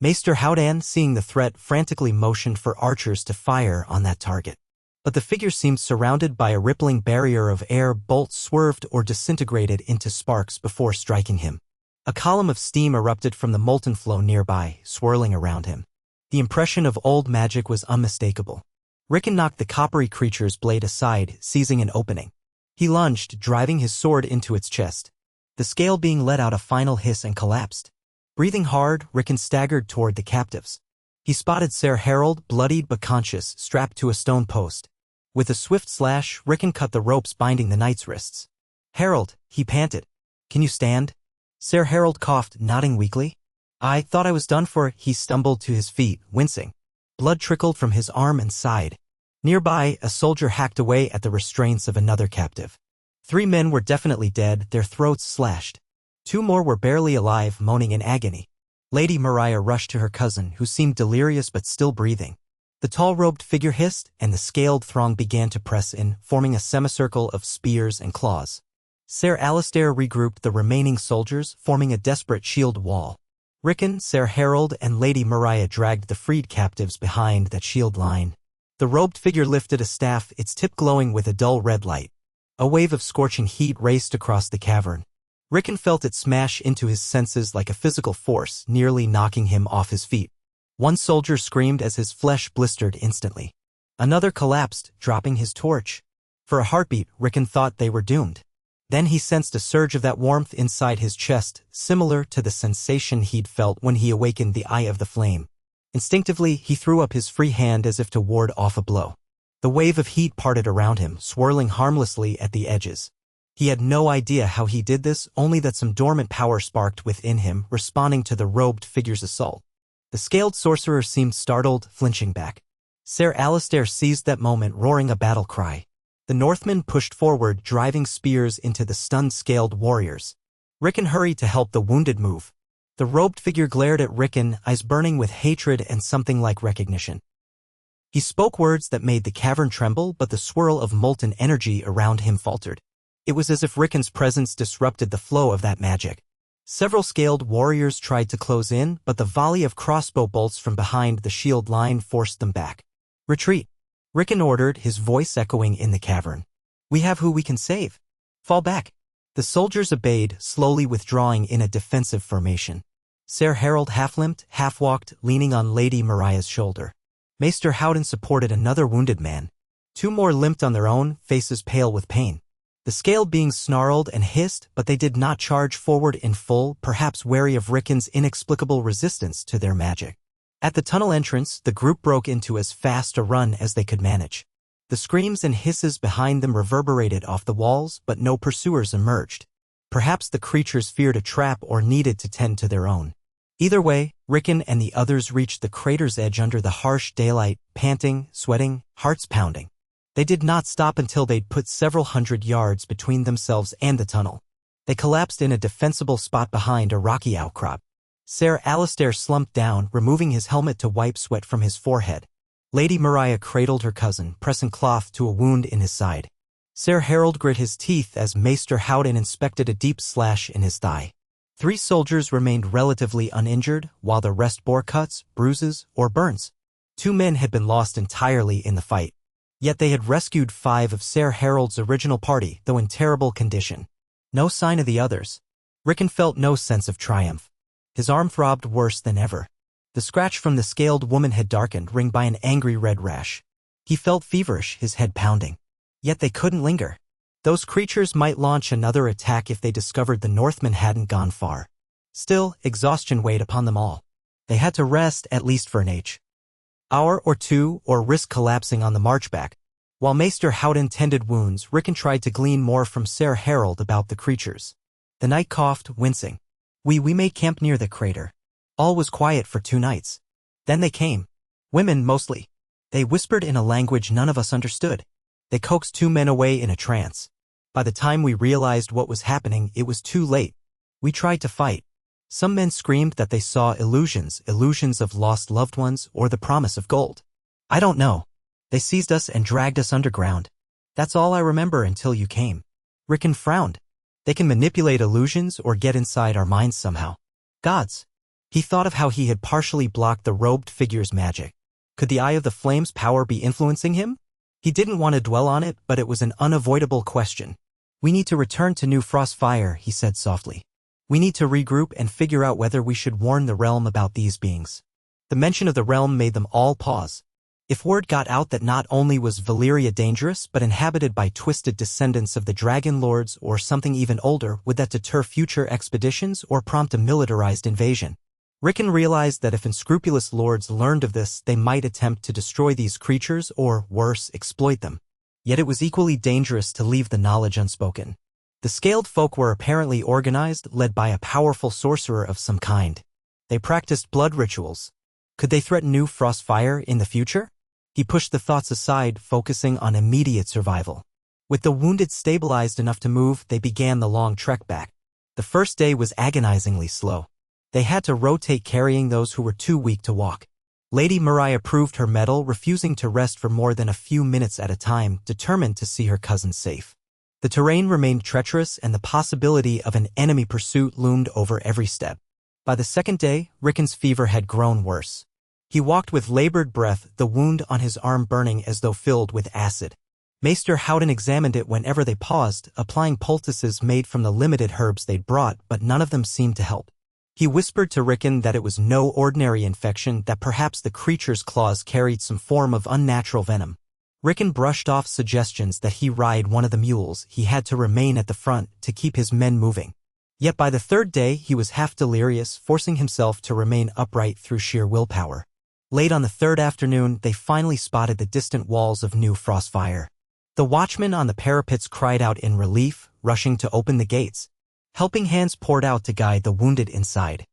Maester Howden, seeing the threat, frantically motioned for archers to fire on that target. But the figure seemed surrounded by a rippling barrier of air. Bolts swerved or disintegrated into sparks before striking him. A column of steam erupted from the molten flow nearby, swirling around him. The impression of old magic was unmistakable. Rickon knocked the coppery creature's blade aside, seizing an opening. He lunged, driving his sword into its chest. The scale being let out a final hiss and collapsed. Breathing hard, Rickon staggered toward the captives. He spotted Ser Harold, bloodied but conscious, strapped to a stone post. With a swift slash, Rickon cut the ropes binding the knight's wrists. "Harold," he panted. "Can you stand?" Ser Harold coughed, nodding weakly. "I thought I was done for." He stumbled to his feet, wincing. Blood trickled from his arm and side. Nearby, a soldier hacked away at the restraints of another captive. 3 men were definitely dead, their throats slashed. 2 more were barely alive, moaning in agony. Lady Mariah rushed to her cousin, who seemed delirious but still breathing. The tall-robed figure hissed, and the scaled throng began to press in, forming a semicircle of spears and claws. Ser Alistair regrouped the remaining soldiers, forming a desperate shield wall. Rickon, Ser Harold, and Lady Mariah dragged the freed captives behind that shield line. The robed figure lifted a staff, its tip glowing with a dull red light. A wave of scorching heat raced across the cavern. Rickon felt it smash into his senses like a physical force, nearly knocking him off his feet. One soldier screamed as his flesh blistered instantly. Another collapsed, dropping his torch. For a heartbeat, Rickon thought they were doomed. Then he sensed a surge of that warmth inside his chest, similar to the sensation he'd felt when he awakened the Eye of the Flame. Instinctively, he threw up his free hand as if to ward off a blow. The wave of heat parted around him, swirling harmlessly at the edges. He had no idea how he did this, only that some dormant power sparked within him, responding to the robed figure's assault. The scaled sorcerer seemed startled, flinching back. Ser Alistair seized that moment, roaring a battle cry. The Northmen pushed forward, driving spears into the stunned scaled warriors. Rickon hurried to help the wounded move. The robed figure glared at Rickon, eyes burning with hatred and something like recognition. He spoke words that made the cavern tremble, but the swirl of molten energy around him faltered. It was as if Rickon's presence disrupted the flow of that magic. Several scaled warriors tried to close in, but the volley of crossbow bolts from behind the shield line forced them back. "Retreat," Rickon ordered, his voice echoing in the cavern. "We have who we can save. Fall back." The soldiers obeyed, slowly withdrawing in a defensive formation. Ser Harold half-limped, half-walked, leaning on Lady Mariah's shoulder. Maester Howden supported another wounded man. 2 more limped on their own, faces pale with pain. The scaled beings snarled and hissed, but they did not charge forward in full, perhaps wary of Rickon's inexplicable resistance to their magic. At the tunnel entrance, the group broke into as fast a run as they could manage. The screams and hisses behind them reverberated off the walls, but no pursuers emerged. Perhaps the creatures feared a trap or needed to tend to their own. Either way, Rickon and the others reached the crater's edge under the harsh daylight, panting, sweating, hearts pounding. They did not stop until they'd put several hundred yards between themselves and the tunnel. They collapsed in a defensible spot behind a rocky outcrop. Ser Alistair slumped down, removing his helmet to wipe sweat from his forehead. Lady Mariah cradled her cousin, pressing cloth to a wound in his side. Ser Harold grit his teeth as Maester Howden inspected a deep slash in his thigh. 3 soldiers remained relatively uninjured, while the rest bore cuts, bruises, or burns. 2 men had been lost entirely in the fight. Yet they had rescued 5 of Ser Harold's original party, though in terrible condition. No sign of the others. Rickon felt no sense of triumph. His arm throbbed worse than ever. The scratch from the scaled woman had darkened, ringed by an angry red rash. He felt feverish, his head pounding. Yet they couldn't linger. Those creatures might launch another attack if they discovered the Northmen hadn't gone far. Still, exhaustion weighed upon them all. They had to rest at least for an hour or 2 or risk collapsing on the march back. While Maester Howden tended wounds, Rickon tried to glean more from Ser Harold about the creatures. The knight coughed, wincing. We made camp near the crater. All was quiet for 2 nights. Then they came. Women, mostly. They whispered in a language none of us understood. They coaxed 2 men away in a trance. By the time we realized what was happening, it was too late. We tried to fight. Some men screamed that they saw illusions of lost loved ones or the promise of gold. I don't know. They seized us and dragged us underground. That's all I remember until you came. Rickon frowned. They can manipulate illusions or get inside our minds somehow. Gods. He thought of how he had partially blocked the robed figure's magic. Could the Eye of the Flame's power be influencing him? He didn't want to dwell on it, but it was an unavoidable question. We need to return to New Frostfire, he said softly. We need to regroup and figure out whether we should warn the realm about these beings. The mention of the realm made them all pause. If word got out that not only was Valyria dangerous but inhabited by twisted descendants of the Dragon Lords or something even older, would that deter future expeditions or prompt a militarized invasion? Rickon realized that if unscrupulous lords learned of this, they might attempt to destroy these creatures or, worse, exploit them. Yet it was equally dangerous to leave the knowledge unspoken. The scaled folk were apparently organized, led by a powerful sorcerer of some kind. They practiced blood rituals. Could they threaten New Frostfire in the future? He pushed the thoughts aside, focusing on immediate survival. With the wounded stabilized enough to move, they began the long trek back. The first day was agonizingly slow. They had to rotate carrying those who were too weak to walk. Lady Mariah proved her mettle, refusing to rest for more than a few minutes at a time, determined to see her cousin safe. The terrain remained treacherous and the possibility of an enemy pursuit loomed over every step. By the second day, Rickon's fever had grown worse. He walked with labored breath, the wound on his arm burning as though filled with acid. Maester Howden examined it whenever they paused, applying poultices made from the limited herbs they'd brought, but none of them seemed to help. He whispered to Rickon that it was no ordinary infection, that perhaps the creature's claws carried some form of unnatural venom. Rickon brushed off suggestions that he ride one of the mules. He had to remain at the front to keep his men moving. Yet by the third day he was half delirious, forcing himself to remain upright through sheer willpower. Late on the third afternoon, they finally spotted the distant walls of New Frostfire. The watchmen on the parapets cried out in relief, rushing to open the gates. Helping hands poured out to guide the wounded inside.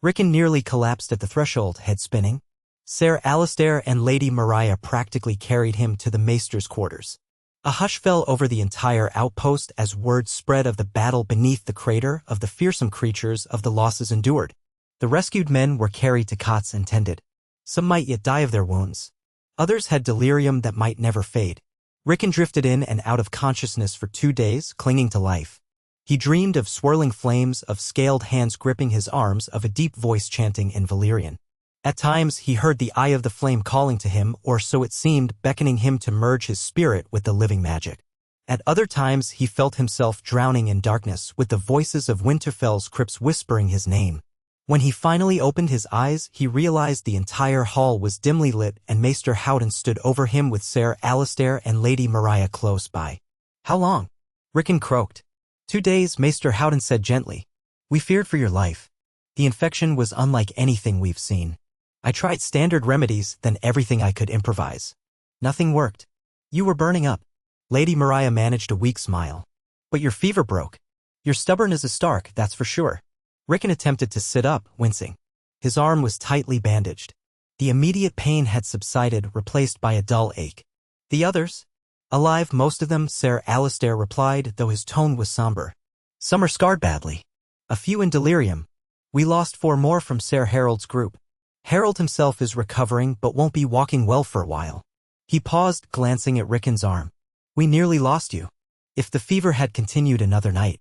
Rickon nearly collapsed at the threshold, head spinning. Ser Alistair and Lady Mariah practically carried him to the maester's quarters. A hush fell over the entire outpost as word spread of the battle beneath the crater, of the fearsome creatures, of the losses endured. The rescued men were carried to cots and tended. Some might yet die of their wounds. Others had delirium that might never fade. Rickon drifted in and out of consciousness for 2 days, clinging to life. He dreamed of swirling flames, of scaled hands gripping his arms, of a deep voice chanting in Valyrian. At times he heard the Eye of the Flame calling to him, or so it seemed, beckoning him to merge his spirit with the living magic. At other times he felt himself drowning in darkness, with the voices of Winterfell's crypts whispering his name. When he finally opened his eyes, he realized the entire hall was dimly lit and Maester Howden stood over him with Ser Alistair and Lady Mariah close by. "How long?" Rickon croaked. 2 days, Maester Howden said gently. "We feared for your life. The infection was unlike anything we've seen. I tried standard remedies, then everything I could improvise. Nothing worked. You were burning up. Lady Mariah managed a weak smile. But your fever broke. You're stubborn as a Stark, that's for sure. Rickon attempted to sit up, wincing. His arm was tightly bandaged. The immediate pain had subsided, replaced by a dull ache. The others? Alive, most of them, Ser Alistair replied, though his tone was somber. Some are scarred badly. A few in delirium. We lost 4 more from Ser Harold's group. Harold himself is recovering but won't be walking well for a while. He paused, glancing at Rickon's arm. We nearly lost you. If the fever had continued another night.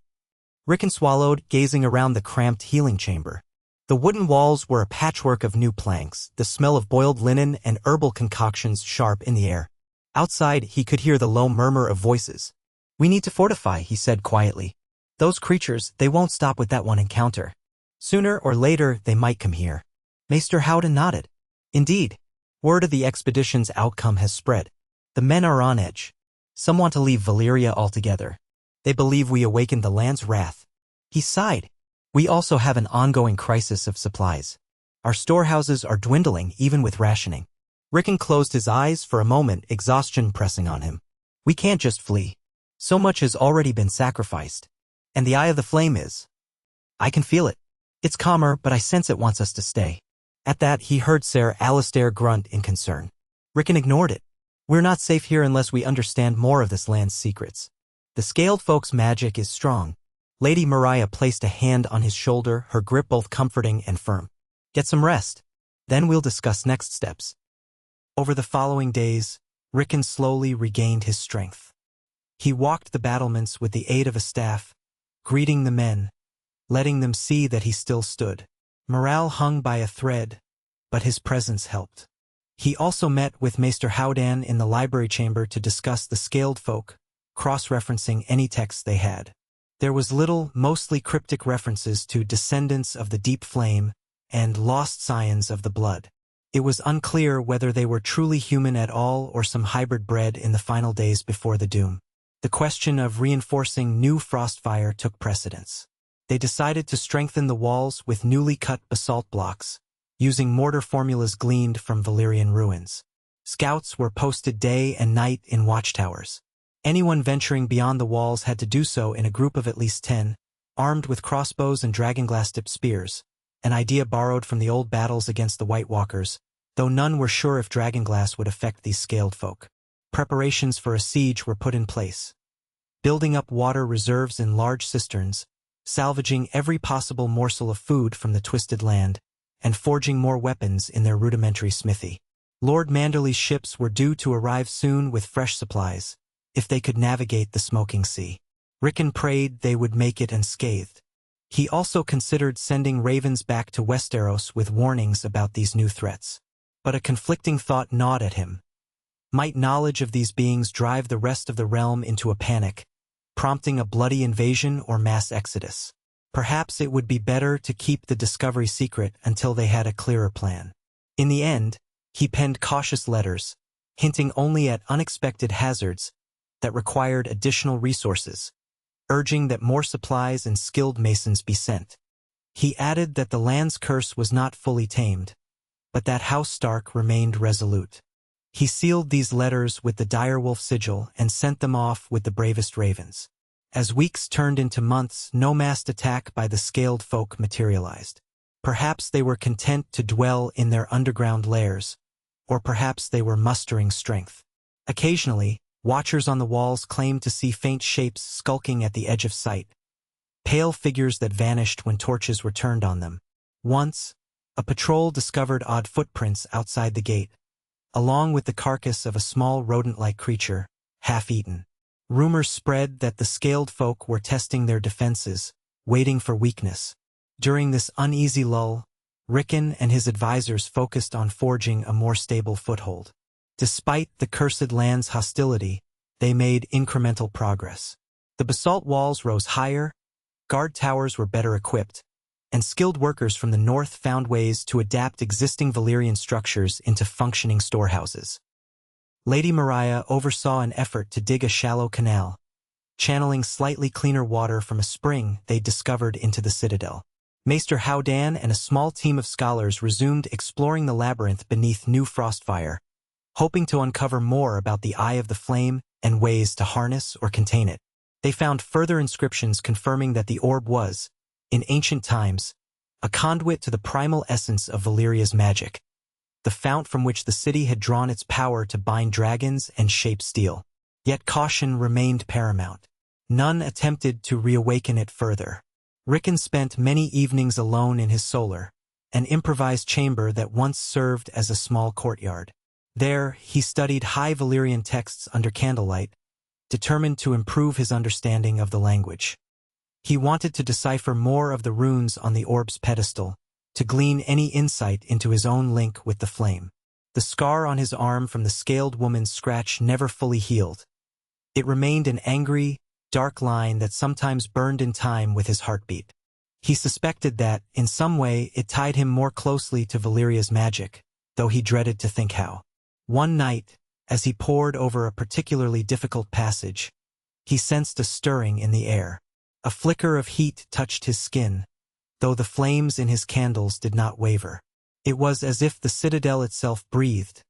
Rickon swallowed, gazing around the cramped healing chamber. The wooden walls were a patchwork of new planks, the smell of boiled linen and herbal concoctions sharp in the air. Outside, he could hear the low murmur of voices. We need to fortify, he said quietly. Those creatures, they won't stop with that one encounter. Sooner or later, they might come here. Maester Howden nodded. Indeed. Word of the expedition's outcome has spread. The men are on edge. Some want to leave Valyria altogether. They believe we awakened the land's wrath. He sighed. We also have an ongoing crisis of supplies. Our storehouses are dwindling even with rationing. Rickon closed his eyes for a moment, exhaustion pressing on him. We can't just flee. So much has already been sacrificed. And the eye of the flame is. I can feel it. It's calmer, but I sense it wants us to stay. At that, he heard Ser Alistair grunt in concern. Rickon ignored it. We're not safe here unless we understand more of this land's secrets. The scaled folk's magic is strong. Lady Mariah placed a hand on his shoulder, her grip both comforting and firm. Get some rest. Then we'll discuss next steps. Over the following days, Rickon slowly regained his strength. He walked the battlements with the aid of a staff, greeting the men, letting them see that he still stood. Morale hung by a thread, but his presence helped. He also met with Maester Howden in the library chamber to discuss the scaled folk, cross-referencing any texts they had. There was little, mostly cryptic references to descendants of the deep flame and lost scions of the blood. It was unclear whether they were truly human at all or some hybrid bred in the final days before the doom. The question of reinforcing new Frostfire took precedence. They decided to strengthen the walls with newly cut basalt blocks, using mortar formulas gleaned from Valyrian ruins. Scouts were posted day and night in watchtowers. Anyone venturing beyond the walls had to do so in a group of at least 10, armed with crossbows and dragonglass-tipped spears, an idea borrowed from the old battles against the White Walkers, though none were sure if dragonglass would affect these scaled folk. Preparations for a siege were put in place. Building up water reserves in large cisterns, salvaging every possible morsel of food from the twisted land, and forging more weapons in their rudimentary smithy. Lord Manderley's ships were due to arrive soon with fresh supplies, if they could navigate the smoking sea. Rickon prayed they would make it unscathed. He also considered sending ravens back to Westeros with warnings about these new threats. But a conflicting thought gnawed at him. Might knowledge of these beings drive the rest of the realm into a panic, prompting a bloody invasion or mass exodus? Perhaps it would be better to keep the discovery secret until they had a clearer plan. In the end, he penned cautious letters, hinting only at unexpected hazards that required additional resources, urging that more supplies and skilled masons be sent. He added that the land's curse was not fully tamed, but that House Stark remained resolute. He sealed these letters with the direwolf sigil and sent them off with the bravest ravens. As weeks turned into months, no massed attack by the scaled folk materialized. Perhaps they were content to dwell in their underground lairs, or perhaps they were mustering strength. Occasionally, watchers on the walls claimed to see faint shapes skulking at the edge of sight, pale figures that vanished when torches were turned on them. Once, a patrol discovered odd footprints outside the gate, along with the carcass of a small rodent-like creature, half-eaten. Rumors spread that the scaled folk were testing their defenses, waiting for weakness. During this uneasy lull, Rickon and his advisors focused on forging a more stable foothold. Despite the cursed land's hostility, they made incremental progress. The basalt walls rose higher, guard towers were better equipped, and skilled workers from the north found ways to adapt existing Valyrian structures into functioning storehouses. Lady Mariah oversaw an effort to dig a shallow canal, channeling slightly cleaner water from a spring they discovered into the citadel. Maester Howden and a small team of scholars resumed exploring the labyrinth beneath New Frostfire, hoping to uncover more about the Eye of the Flame and ways to harness or contain it. They found further inscriptions confirming that the orb was, in ancient times, a conduit to the primal essence of Valyria's magic, the fount from which the city had drawn its power to bind dragons and shape steel. Yet caution remained paramount. None attempted to reawaken it further. Rickon spent many evenings alone in his solar, an improvised chamber that once served as a small courtyard. There, he studied high Valyrian texts under candlelight, determined to improve his understanding of the language. He wanted to decipher more of the runes on the orb's pedestal, to glean any insight into his own link with the flame. The scar on his arm from the scaled woman's scratch never fully healed. It remained an angry, dark line that sometimes burned in time with his heartbeat. He suspected that, in some way, it tied him more closely to Valyria's magic, though he dreaded to think how. One night, as he pored over a particularly difficult passage, he sensed a stirring in the air. A flicker of heat touched his skin, though the flames in his candles did not waver. It was as if the citadel itself breathed,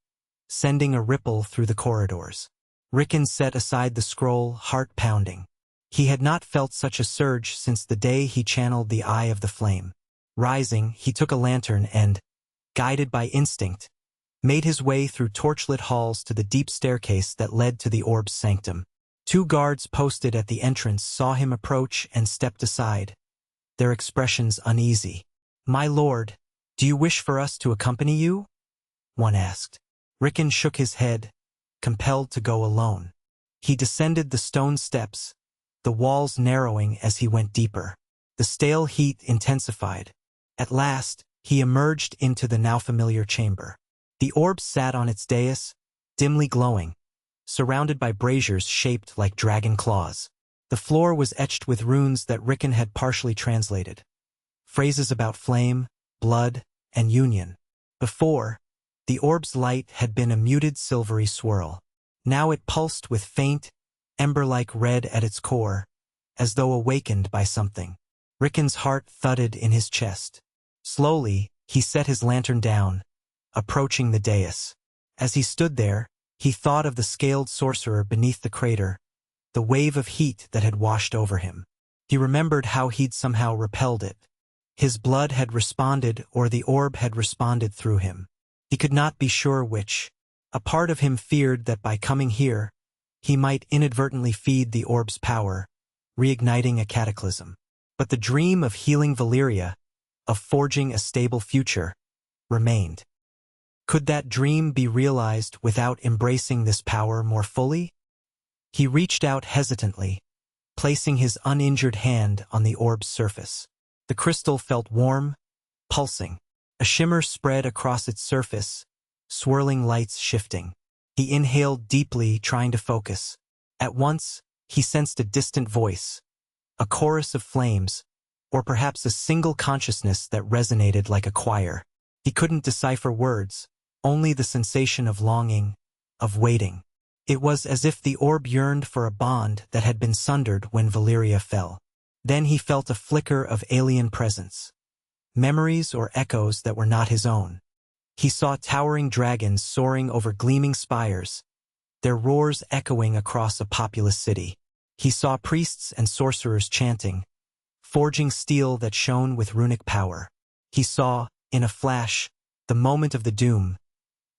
sending a ripple through the corridors. Rickon set aside the scroll, heart pounding. He had not felt such a surge since the day he channeled the Eye of the Flame. Rising, he took a lantern and, guided by instinct, made his way through torchlit halls to the deep staircase that led to the orb's sanctum. 2 guards posted at the entrance saw him approach and stepped aside, their expressions uneasy. "My lord, do you wish for us to accompany you?" one asked. Rickon shook his head, compelled to go alone. He descended the stone steps, the walls narrowing as he went deeper. The stale heat intensified. At last, he emerged into the now familiar chamber. The orb sat on its dais, dimly glowing, surrounded by braziers shaped like dragon claws. The floor was etched with runes that Rickon had partially translated. Phrases about flame, blood, and union. Before, the orb's light had been a muted silvery swirl. Now it pulsed with faint, ember-like red at its core, as though awakened by something. Rickon's heart thudded in his chest. Slowly, he set his lantern down, approaching the dais. As he stood there, he thought of the scaled sorcerer beneath the crater, the wave of heat that had washed over him. He remembered how he'd somehow repelled it. His blood had responded, or the orb had responded through him. He could not be sure which. A part of him feared that by coming here, he might inadvertently feed the orb's power, reigniting a cataclysm. But the dream of healing Valyria, of forging a stable future, remained. Could that dream be realized without embracing this power more fully? He reached out hesitantly, placing his uninjured hand on the orb's surface. The crystal felt warm, pulsing. A shimmer spread across its surface, swirling lights shifting. He inhaled deeply, trying to focus. At once, he sensed a distant voice, a chorus of flames, or perhaps a single consciousness that resonated like a choir. He couldn't decipher words, only the sensation of longing, of waiting. It was as if the orb yearned for a bond that had been sundered when Valyria fell. Then he felt a flicker of alien presence. Memories or echoes that were not his own. He saw towering dragons soaring over gleaming spires, their roars echoing across a populous city. He saw priests and sorcerers chanting, forging steel that shone with runic power. He saw, in a flash, the moment of the doom,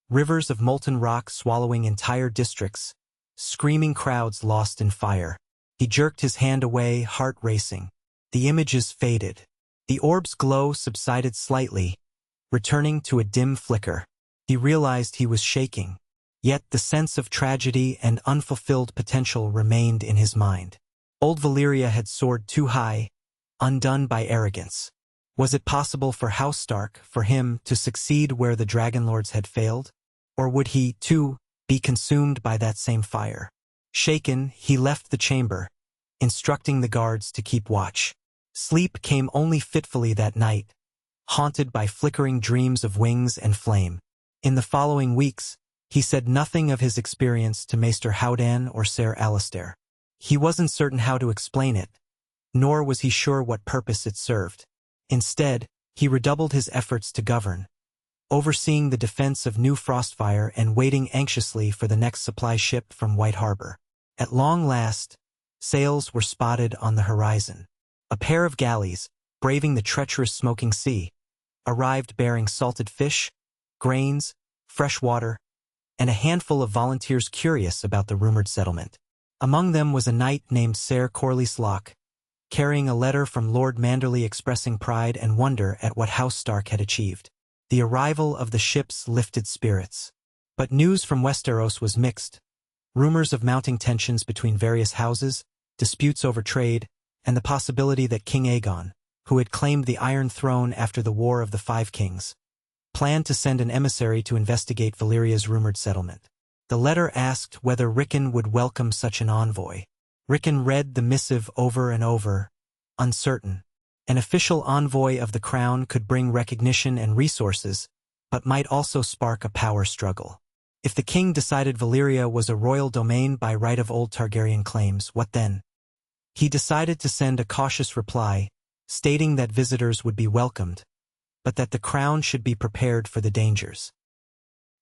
rivers of molten rock swallowing entire districts, screaming crowds lost in fire. He jerked his hand away, heart racing. The images faded. The orb's glow subsided slightly, returning to a dim flicker. He realized he was shaking, yet the sense of tragedy and unfulfilled potential remained in his mind. Old Valyria had soared too high, undone by arrogance. Was it possible for House Stark, for him, to succeed where the Dragonlords had failed? Or would he, too, be consumed by that same fire? Shaken, he left the chamber, instructing the guards to keep watch. Sleep came only fitfully that night, haunted by flickering dreams of wings and flame. In the following weeks, he said nothing of his experience to Maester Howdan or Ser Alistair. He wasn't certain how to explain it, nor was he sure what purpose it served. Instead, he redoubled his efforts to govern, overseeing the defense of New Frostfire and waiting anxiously for the next supply ship from White Harbor. At long last, sails were spotted on the horizon. A pair of galleys, braving the treacherous smoking sea, arrived bearing salted fish, grains, fresh water, and a handful of volunteers curious about the rumored settlement. Among them was a knight named Ser Corlys Locke, carrying a letter from Lord Manderley expressing pride and wonder at what House Stark had achieved. The arrival of the ships lifted spirits. But news from Westeros was mixed. Rumors of mounting tensions between various houses, disputes over trade, and the possibility that King Aegon, who had claimed the Iron Throne after the War of the Five Kings, planned to send an emissary to investigate Valyria's rumored settlement. The letter asked whether Rickon would welcome such an envoy. Rickon read the missive over and over, uncertain. An official envoy of the crown could bring recognition and resources, but might also spark a power struggle. If the king decided Valyria was a royal domain by right of old Targaryen claims, what then? He decided to send a cautious reply, stating that visitors would be welcomed, but that the crown should be prepared for the dangers.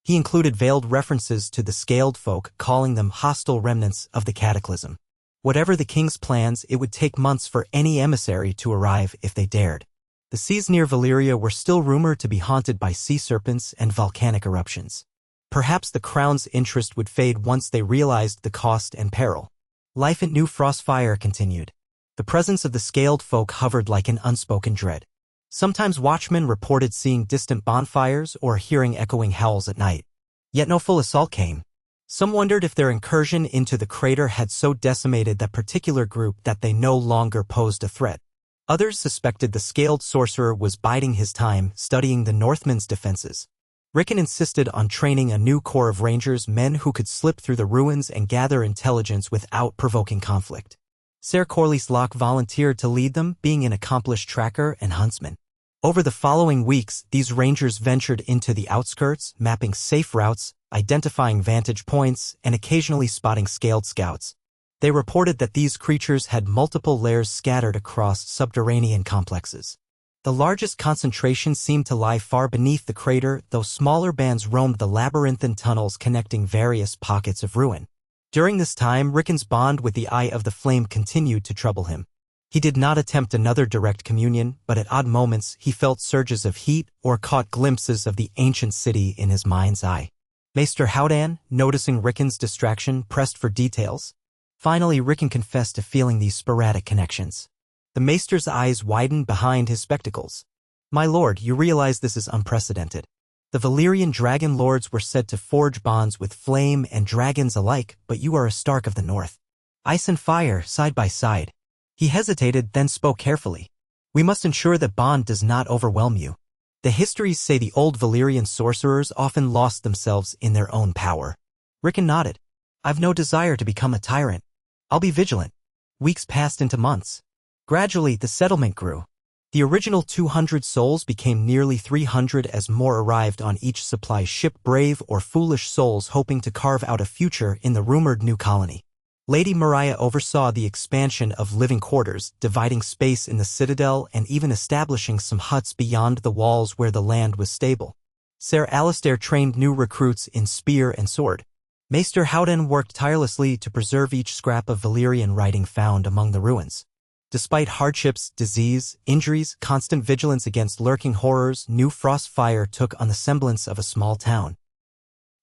He included veiled references to the scaled folk, calling them hostile remnants of the cataclysm. Whatever the king's plans, it would take months for any emissary to arrive if they dared. The seas near Valyria were still rumored to be haunted by sea serpents and volcanic eruptions. Perhaps the crown's interest would fade once they realized the cost and peril. Life at New Frostfire continued. The presence of the scaled folk hovered like an unspoken dread. Sometimes watchmen reported seeing distant bonfires or hearing echoing howls at night. Yet no full assault came. Some wondered if their incursion into the crater had so decimated that particular group that they no longer posed a threat. Others suspected the scaled sorcerer was biding his time, studying the Northmen's defenses. Rickon insisted on training a new corps of rangers, men who could slip through the ruins and gather intelligence without provoking conflict. Ser Corlys Locke volunteered to lead them, being an accomplished tracker and huntsman. Over the following weeks, these rangers ventured into the outskirts, mapping safe routes, identifying vantage points, and occasionally spotting scaled scouts. They reported that these creatures had multiple lairs scattered across subterranean complexes. The largest concentration seemed to lie far beneath the crater, though smaller bands roamed the labyrinthine tunnels connecting various pockets of ruin. During this time, Rickon's bond with the Eye of the Flame continued to trouble him. He did not attempt another direct communion, but at odd moments he felt surges of heat or caught glimpses of the ancient city in his mind's eye. Maester Howdan, noticing Rickon's distraction, pressed for details. Finally, Rickon confessed to feeling these sporadic connections. The Maester's eyes widened behind his spectacles. "My lord, you realize this is unprecedented. The Valyrian dragon lords were said to forge bonds with flame and dragons alike, but you are a Stark of the North. Ice and fire, side by side." He hesitated, then spoke carefully. "We must ensure that bond does not overwhelm you. The histories say the old Valyrian sorcerers often lost themselves in their own power." Rickon nodded. "I've no desire to become a tyrant. I'll be vigilant." Weeks passed into months. Gradually, the settlement grew. The original 200 souls became nearly 300 as more arrived on each supply ship, brave or foolish souls hoping to carve out a future in the rumored new colony. Lady Mariah oversaw the expansion of living quarters, dividing space in the citadel and even establishing some huts beyond the walls where the land was stable. Ser Alistair trained new recruits in spear and sword. Maester Howden worked tirelessly to preserve each scrap of Valyrian writing found among the ruins. Despite hardships, disease, injuries, constant vigilance against lurking horrors, New Frostfire took on the semblance of a small town.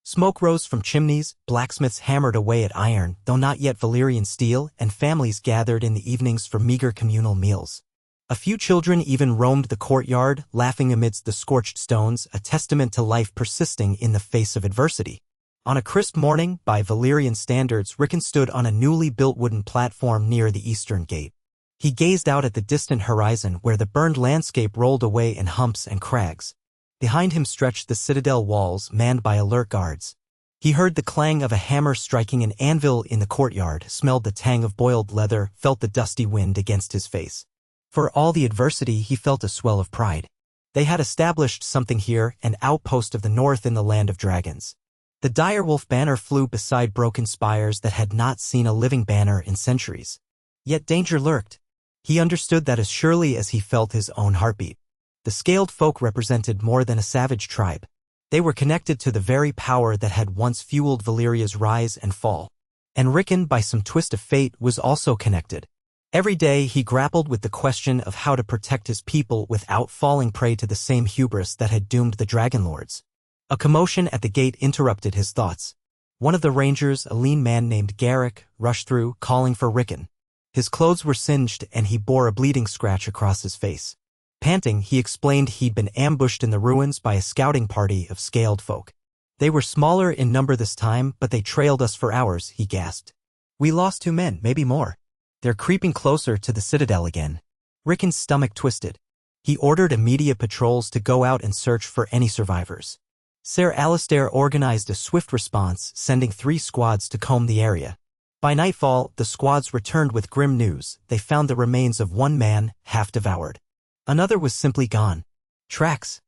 Smoke rose from chimneys, blacksmiths hammered away at iron, though not yet Valyrian steel, and families gathered in the evenings for meager communal meals. A few children even roamed the courtyard, laughing amidst the scorched stones, a testament to life persisting in the face of adversity. On a crisp morning, by Valyrian standards, Rickon stood on a newly built wooden platform near the eastern gate. He gazed out at the distant horizon where the burned landscape rolled away in humps and crags. Behind him stretched the citadel walls, manned by alert guards. He heard the clang of a hammer striking an anvil in the courtyard, smelled the tang of boiled leather, felt the dusty wind against his face. For all the adversity, he felt a swell of pride. They had established something here, an outpost of the north in the land of dragons. The direwolf banner flew beside broken spires that had not seen a living banner in centuries. Yet danger lurked. He understood that as surely as he felt his own heartbeat. The scaled folk represented more than a savage tribe. They were connected to the very power that had once fueled Valyria's rise and fall. And Rickon, by some twist of fate, was also connected. Every day he grappled with the question of how to protect his people without falling prey to the same hubris that had doomed the Dragonlords. A commotion at the gate interrupted his thoughts. One of the rangers, a lean man named Garrick, rushed through, calling for Rickon. His clothes were singed and he bore a bleeding scratch across his face. Panting, he explained he'd been ambushed in the ruins by a scouting party of scaled folk. They were smaller in number this time, but they trailed us for hours, he gasped. We lost 2 men, maybe more. They're creeping closer to the citadel again. Rickon's stomach twisted. He ordered immediate patrols to go out and search for any survivors. Ser Alistair organized a swift response, sending 3 squads to comb the area. By nightfall, the squads returned with grim news. They found the remains of 1 man, half devoured. Another was simply gone. Tracks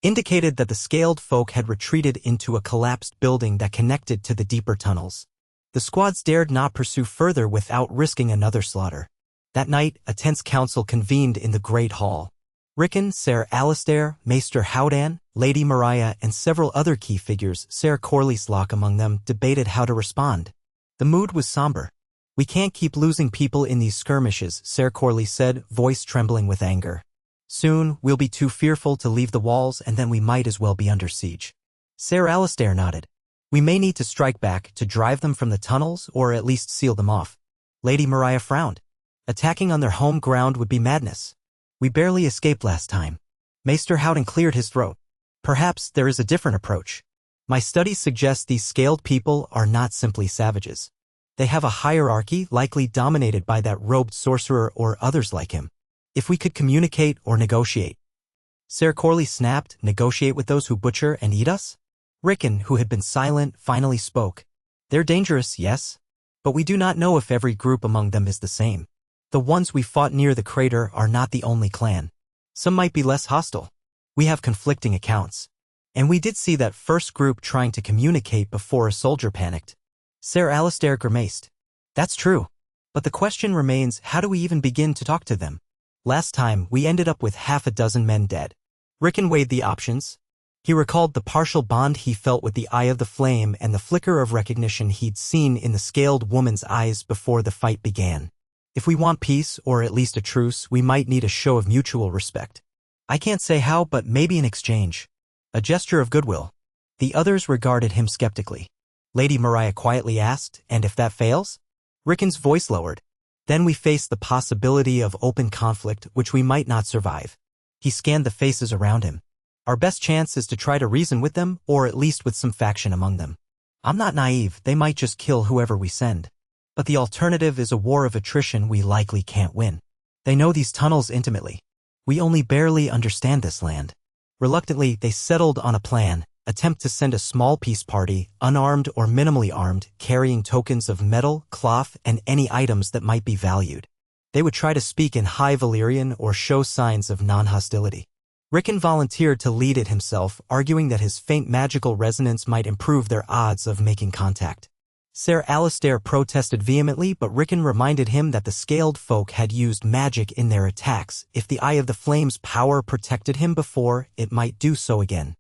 indicated that the scaled folk had retreated into a collapsed building that connected to the deeper tunnels. The squads dared not pursue further without risking another slaughter. That night, a tense council convened in the Great Hall. Rickon, Ser Alistair, Maester Howdan, Lady Mariah, and several other key figures, Ser Corlyslock among them, debated how to respond. The mood was somber. We can't keep losing people in these skirmishes, Ser Corlys said, voice trembling with anger. Soon, we'll be too fearful to leave the walls and then we might as well be under siege. Ser Alistair nodded. We may need to strike back to drive them from the tunnels or at least seal them off. Lady Mariah frowned. Attacking on their home ground would be madness. We barely escaped last time. Maester Howden cleared his throat. Perhaps there is a different approach. My studies suggest these scaled people are not simply savages. They have a hierarchy likely dominated by that robed sorcerer or others like him. If we could communicate or negotiate. Ser Corlys snapped, negotiate with those who butcher and eat us? Rickon, who had been silent, finally spoke. They're dangerous, yes. But we do not know if every group among them is the same. The ones we fought near the crater are not the only clan. Some might be less hostile. We have conflicting accounts. And we did see that first group trying to communicate before a soldier panicked. Ser Alistair grimaced. That's true. But the question remains, how do we even begin to talk to them? Last time, we ended up with 6 men dead. Rickon weighed the options. He recalled the partial bond he felt with the Eye of the Flame and the flicker of recognition he'd seen in the scaled woman's eyes before the fight began. If we want peace, or at least a truce, we might need a show of mutual respect. I can't say how, but maybe an exchange. A gesture of goodwill. The others regarded him skeptically. Lady Mariah quietly asked, and if that fails? Rickon's voice lowered. Then we face the possibility of open conflict, which we might not survive. He scanned the faces around him. Our best chance is to try to reason with them, or at least with some faction among them. I'm not naive, they might just kill whoever we send. But the alternative is a war of attrition we likely can't win. They know these tunnels intimately. We only barely understand this land. Reluctantly, they settled on a plan. Attempt to send a small peace party, unarmed or minimally armed, carrying tokens of metal, cloth, and any items that might be valued. They would try to speak in High Valyrian or show signs of non-hostility. Rickon volunteered to lead it himself, arguing that his faint magical resonance might improve their odds of making contact. Ser Alistair protested vehemently, but Rickon reminded him that the scaled folk had used magic in their attacks. If the Eye of the Flame's power protected him before, it might do so again.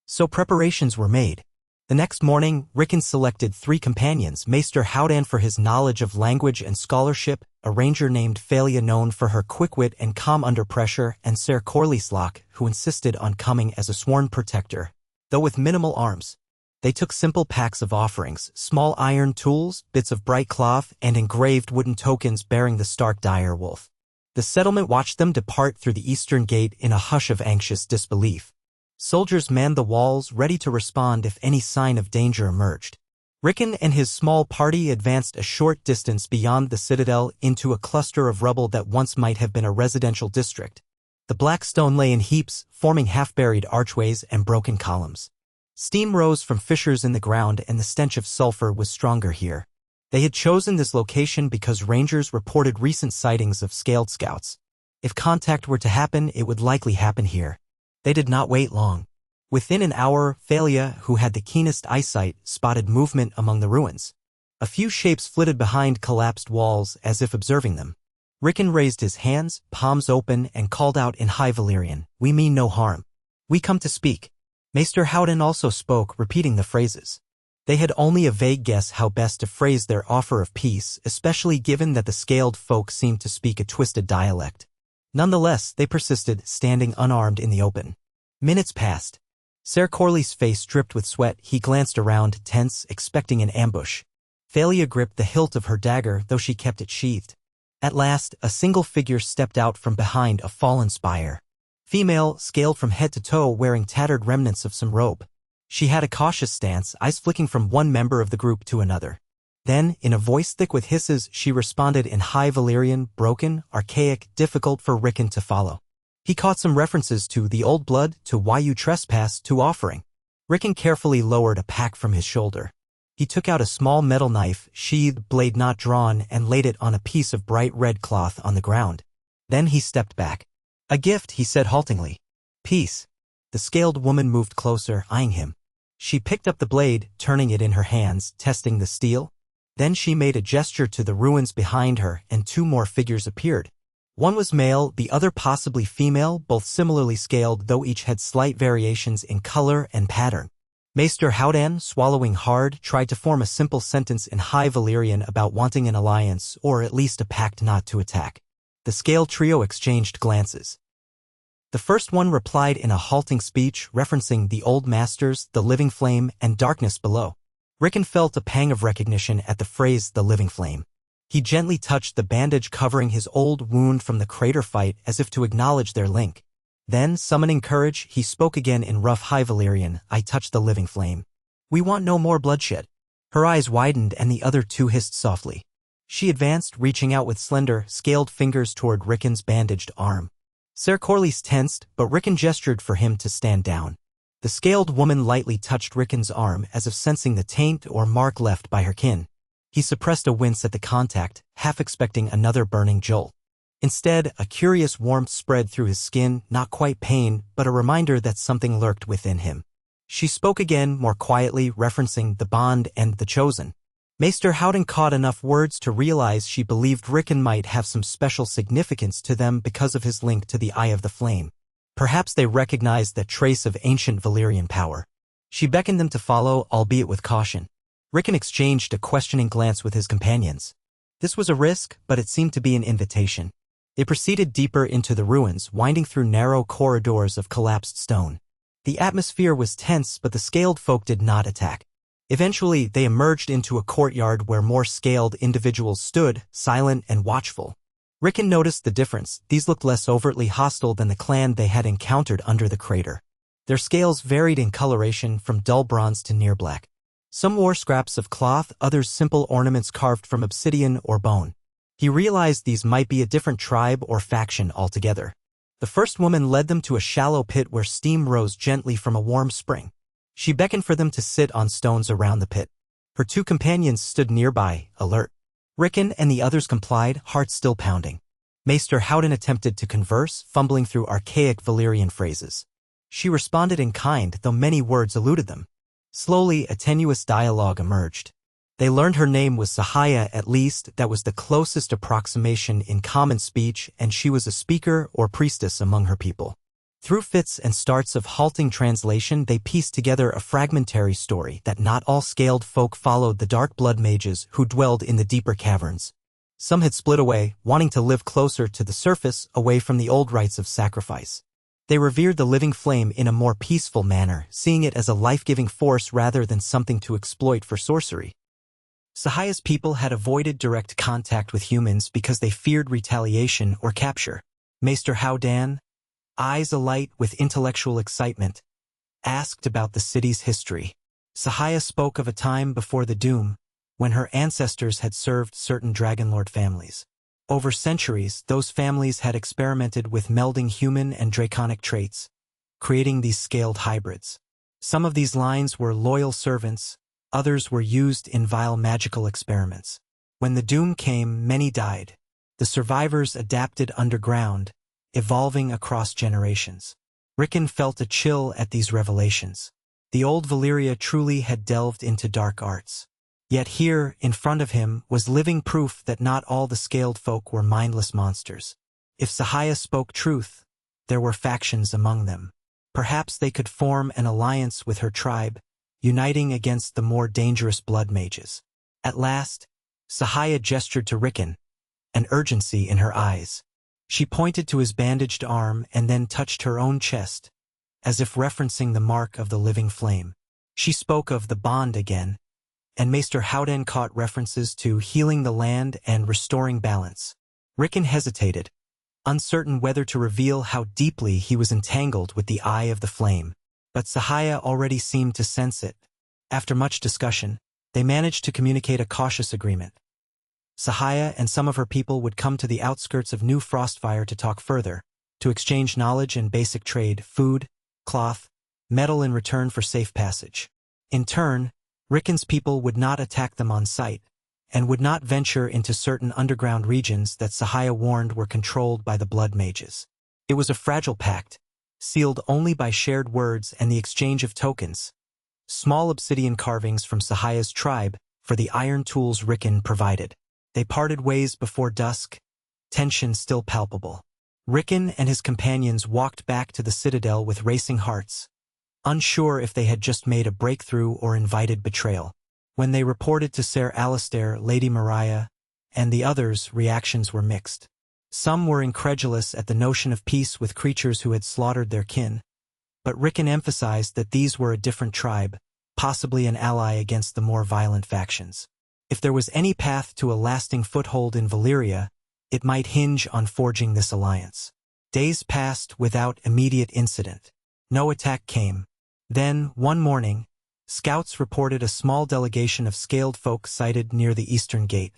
So preparations were made. The next morning, Rickon selected 3 companions, Maester Howdan for his knowledge of language and scholarship, a ranger named Valyria known for her quick wit and calm under pressure, and Ser Corlyslock, who insisted on coming as a sworn protector, though with minimal arms. They took simple packs of offerings, small iron tools, bits of bright cloth, and engraved wooden tokens bearing the stark dire wolf. The settlement watched them depart through the eastern gate in a hush of anxious disbelief. Soldiers manned the walls, ready to respond if any sign of danger emerged. Rickon and his small party advanced a short distance beyond the citadel into a cluster of rubble that once might have been a residential district. The black stone lay in heaps, forming half-buried archways and broken columns. Steam rose from fissures in the ground and the stench of sulfur was stronger here. They had chosen this location because rangers reported recent sightings of scaled scouts. If contact were to happen, it would likely happen here. They did not wait long. Within an hour, Valyria, who had the keenest eyesight, spotted movement among the ruins. A few shapes flitted behind collapsed walls as if observing them. Rickon raised his hands, palms open, and called out in High Valyrian, "We mean no harm. We come to speak." Maester Howden also spoke, repeating the phrases. They had only a vague guess how best to phrase their offer of peace, especially given that the scaled folk seemed to speak a twisted dialect. Nonetheless, they persisted, standing unarmed in the open. Minutes passed. Ser Corley's face dripped with sweat. He glanced around, tense, expecting an ambush. Valyria gripped the hilt of her dagger, though she kept it sheathed. At last, a single figure stepped out from behind a fallen spire. Female, scaled from head to toe, wearing tattered remnants of some robe. She had a cautious stance, eyes flicking from one member of the group to another. Then, in a voice thick with hisses, she responded in High Valyrian, broken, archaic, difficult for Rickon to follow. He caught some references to the old blood, to why you trespass, to offering. Rickon carefully lowered a pack from his shoulder. He took out a small metal knife, sheathed, blade not drawn, and laid it on a piece of bright red cloth on the ground. Then he stepped back. A gift, he said haltingly. Peace. The scaled woman moved closer, eyeing him. She picked up the blade, turning it in her hands, testing the steel. Then she made a gesture to the ruins behind her, and two more figures appeared. One was male, the other possibly female, both similarly scaled, though each had slight variations in color and pattern. Maester Howden, swallowing hard, tried to form a simple sentence in High Valyrian about wanting an alliance, or at least a pact not to attack. The scaled trio exchanged glances. The first one replied in a halting speech, referencing the old masters, the living flame, and darkness below. Rickon felt a pang of recognition at the phrase, the living flame. He gently touched the bandage covering his old wound from the crater fight as if to acknowledge their link. Then, summoning courage, he spoke again in rough High Valyrian, I touched the living flame. We want no more bloodshed. Her eyes widened and the other two hissed softly. She advanced, reaching out with slender, scaled fingers toward Rickon's bandaged arm. Ser Corley's tensed, but Rickon gestured for him to stand down. The scaled woman lightly touched Rickon's arm as if sensing the taint or mark left by her kin. He suppressed a wince at the contact, half expecting another burning jolt. Instead, a curious warmth spread through his skin, not quite pain, but a reminder that something lurked within him. She spoke again, more quietly, referencing the bond and the chosen. Maester Howden caught enough words to realize she believed Rickon might have some special significance to them because of his link to the Eye of the Flame. Perhaps they recognized that trace of ancient Valyrian power. She beckoned them to follow, albeit with caution. Rickon exchanged a questioning glance with his companions. This was a risk, but it seemed to be an invitation. They proceeded deeper into the ruins, winding through narrow corridors of collapsed stone. The atmosphere was tense, but the scaled folk did not attack. Eventually, they emerged into a courtyard where more scaled individuals stood, silent and watchful. Rickon noticed the difference. These looked less overtly hostile than the clan they had encountered under the crater. Their scales varied in coloration from dull bronze to near black. Some wore scraps of cloth, others simple ornaments carved from obsidian or bone. He realized these might be a different tribe or faction altogether. The first woman led them to a shallow pit where steam rose gently from a warm spring. She beckoned for them to sit on stones around the pit. Her two companions stood nearby, alert. Rickon and the others complied, hearts still pounding. Maester Howden attempted to converse, fumbling through archaic Valyrian phrases. She responded in kind, though many words eluded them. Slowly, a tenuous dialogue emerged. They learned her name was Sahaya, at least that was the closest approximation in common speech, and she was a speaker or priestess among her people. Through fits and starts of halting translation, they pieced together a fragmentary story that not all scaled folk followed the dark blood mages who dwelled in the deeper caverns. Some had split away, wanting to live closer to the surface, away from the old rites of sacrifice. They revered the living flame in a more peaceful manner, seeing it as a life-giving force rather than something to exploit for sorcery. Sahaya's people had avoided direct contact with humans because they feared retaliation or capture. Maester Howden, eyes alight with intellectual excitement, asked about the city's history. Sahaya spoke of a time before the Doom, when her ancestors had served certain Dragonlord families. Over centuries, those families had experimented with melding human and draconic traits, creating these scaled hybrids. Some of these lines were loyal servants, others were used in vile magical experiments. When the Doom came, many died. The survivors adapted underground, evolving across generations. Rickon felt a chill at these revelations. The old Valyria truly had delved into dark arts. Yet here, in front of him, was living proof that not all the scaled folk were mindless monsters. If Sahaya spoke truth, there were factions among them. Perhaps they could form an alliance with her tribe, uniting against the more dangerous blood mages. At last, Sahaya gestured to Rickon, an urgency in her eyes. She pointed to his bandaged arm and then touched her own chest, as if referencing the mark of the living flame. She spoke of the bond again, and Maester Howden caught references to healing the land and restoring balance. Rickon hesitated, uncertain whether to reveal how deeply he was entangled with the eye of the flame. But Sahaya already seemed to sense it. After much discussion, they managed to communicate a cautious agreement. Sahaya and some of her people would come to the outskirts of New Frostfire to talk further, to exchange knowledge and basic trade, food, cloth, metal in return for safe passage. In turn, Rickon's people would not attack them on sight, and would not venture into certain underground regions that Sahaya warned were controlled by the blood mages. It was a fragile pact, sealed only by shared words and the exchange of tokens, small obsidian carvings from Sahaya's tribe for the iron tools Rickon provided. They parted ways before dusk, tension still palpable. Rickon and his companions walked back to the citadel with racing hearts, unsure if they had just made a breakthrough or invited betrayal. When they reported to Ser Alistair, Lady Mariah, and the others, reactions were mixed. Some were incredulous at the notion of peace with creatures who had slaughtered their kin, but Rickon emphasized that these were a different tribe, possibly an ally against the more violent factions. If there was any path to a lasting foothold in Valyria, it might hinge on forging this alliance. Days passed without immediate incident. No attack came. Then, one morning, scouts reported a small delegation of scaled folk sighted near the eastern gate,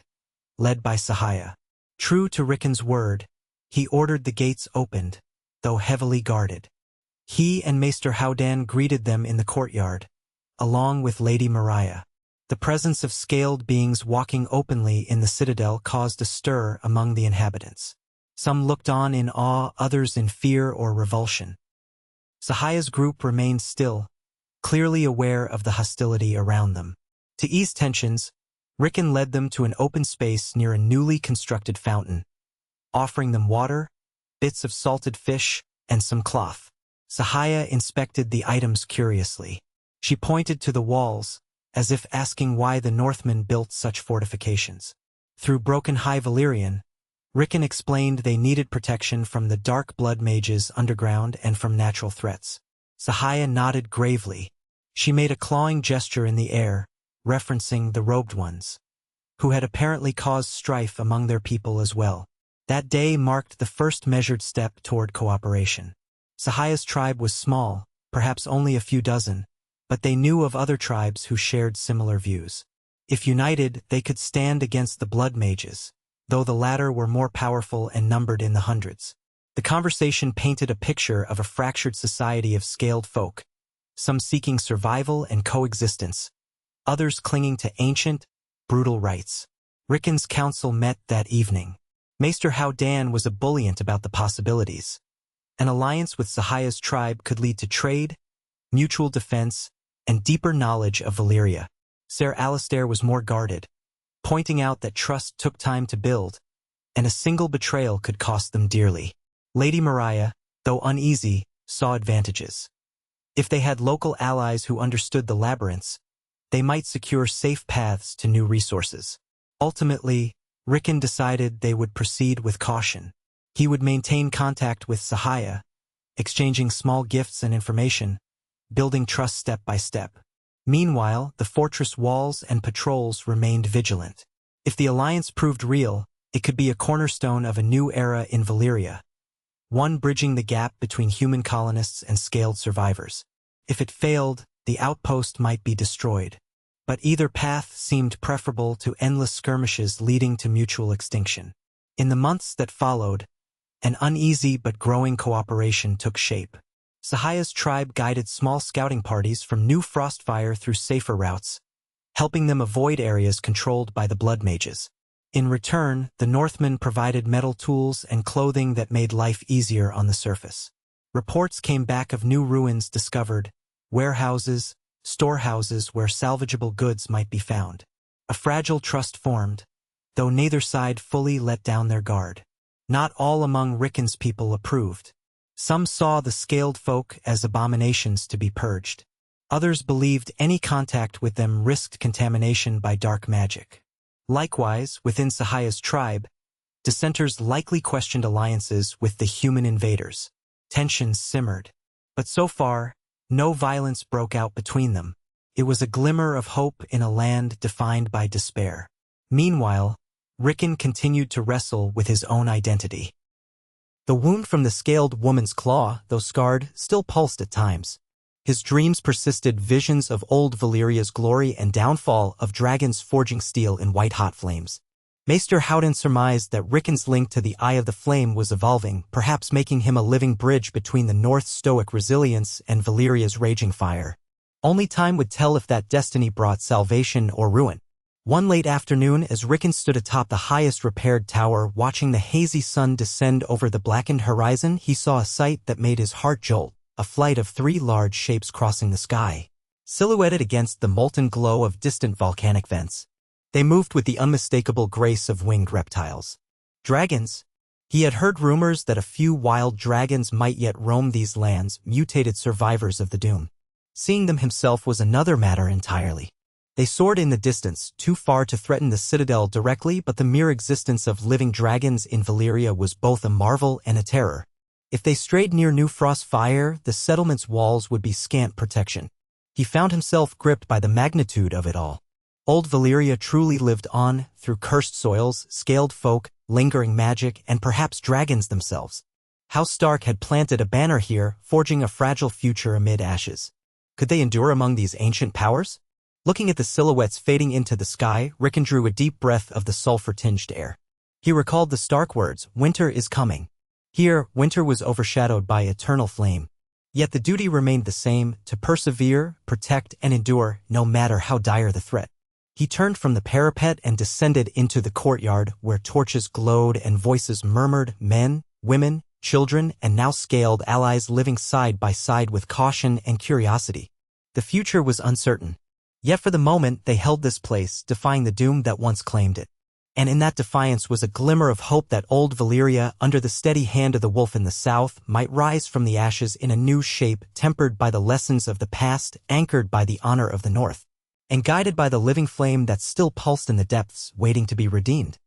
led by Sahaya. True to Rickon's word, he ordered the gates opened, though heavily guarded. He and Maester Howden greeted them in the courtyard, along with Lady Mariah. The presence of scaled beings walking openly in the citadel caused a stir among the inhabitants. Some looked on in awe, others in fear or revulsion. Sahaya's group remained still, clearly aware of the hostility around them. To ease tensions, Rickon led them to an open space near a newly constructed fountain, offering them water, bits of salted fish, and some cloth. Sahaya inspected the items curiously. She pointed to the walls, as if asking why the Northmen built such fortifications. Through broken High Valyrian, Rickon explained they needed protection from the dark blood mages underground and from natural threats. Sahaya nodded gravely. She made a clawing gesture in the air, referencing the robed ones, who had apparently caused strife among their people as well. That day marked the first measured step toward cooperation. Sahaya's tribe was small, perhaps only a few dozen, but they knew of other tribes who shared similar views. If united, they could stand against the blood mages, though the latter were more powerful and numbered in the hundreds. The conversation painted a picture of a fractured society of scaled folk, some seeking survival and coexistence, others clinging to ancient, brutal rights. Rickon's council met that evening. Maester Howden was ebullient about the possibilities. An alliance with Sahaya's tribe could lead to trade, mutual defense, and deeper knowledge of Valyria. Ser Alistair was more guarded, pointing out that trust took time to build, and a single betrayal could cost them dearly. Lady Mariah, though uneasy, saw advantages. If they had local allies who understood the labyrinths, they might secure safe paths to new resources. Ultimately, Rickon decided they would proceed with caution. He would maintain contact with Sahaya, exchanging small gifts and information, building trust step by step. Meanwhile, the fortress walls and patrols remained vigilant. If the alliance proved real, it could be a cornerstone of a new era in Valyria, one bridging the gap between human colonists and scaled survivors. If it failed, the outpost might be destroyed. But either path seemed preferable to endless skirmishes leading to mutual extinction. In the months that followed, an uneasy but growing cooperation took shape. Sahaya's tribe guided small scouting parties from New Frostfire through safer routes, helping them avoid areas controlled by the blood mages. In return, the Northmen provided metal tools and clothing that made life easier on the surface. Reports came back of new ruins discovered, warehouses, storehouses where salvageable goods might be found. A fragile trust formed, though neither side fully let down their guard. Not all among Rickon's people approved. Some saw the scaled folk as abominations to be purged. Others believed any contact with them risked contamination by dark magic. Likewise, within Sahaya's tribe, dissenters likely questioned alliances with the human invaders. Tensions simmered. But so far, no violence broke out between them. It was a glimmer of hope in a land defined by despair. Meanwhile, Rickon continued to wrestle with his own identity. The wound from the scaled woman's claw, though scarred, still pulsed at times. His dreams persisted, visions of old Valyria's glory and downfall, of dragons forging steel in white-hot flames. Maester Howden surmised that Rickon's link to the Eye of the Flame was evolving, perhaps making him a living bridge between the North's stoic resilience and Valyria's raging fire. Only time would tell if that destiny brought salvation or ruin. One late afternoon, as Rickon stood atop the highest repaired tower, watching the hazy sun descend over the blackened horizon, he saw a sight that made his heart jolt. A flight of 3 large shapes crossing the sky, silhouetted against the molten glow of distant volcanic vents. They moved with the unmistakable grace of winged reptiles. Dragons. He had heard rumors that a few wild dragons might yet roam these lands, mutated survivors of the doom. Seeing them himself was another matter entirely. They soared in the distance, too far to threaten the citadel directly, but the mere existence of living dragons in Valyria was both a marvel and a terror. If they strayed near New Frostfire, the settlement's walls would be scant protection. He found himself gripped by the magnitude of it all. Old Valyria truly lived on, through cursed soils, scaled folk, lingering magic, and perhaps dragons themselves. House Stark had planted a banner here, forging a fragile future amid ashes. Could they endure among these ancient powers? Looking at the silhouettes fading into the sky, Rickon drew a deep breath of the sulfur-tinged air. He recalled the Stark words, "Winter is coming." Here, winter was overshadowed by eternal flame. Yet the duty remained the same, to persevere, protect, and endure, no matter how dire the threat. He turned from the parapet and descended into the courtyard, where torches glowed and voices murmured, men, women, children, and now scaled allies living side by side with caution and curiosity. The future was uncertain. Yet for the moment they held this place, defying the doom that once claimed it. And in that defiance was a glimmer of hope that old Valyria, under the steady hand of the wolf in the south, might rise from the ashes in a new shape, tempered by the lessons of the past, anchored by the honor of the north, and guided by the living flame that still pulsed in the depths, waiting to be redeemed.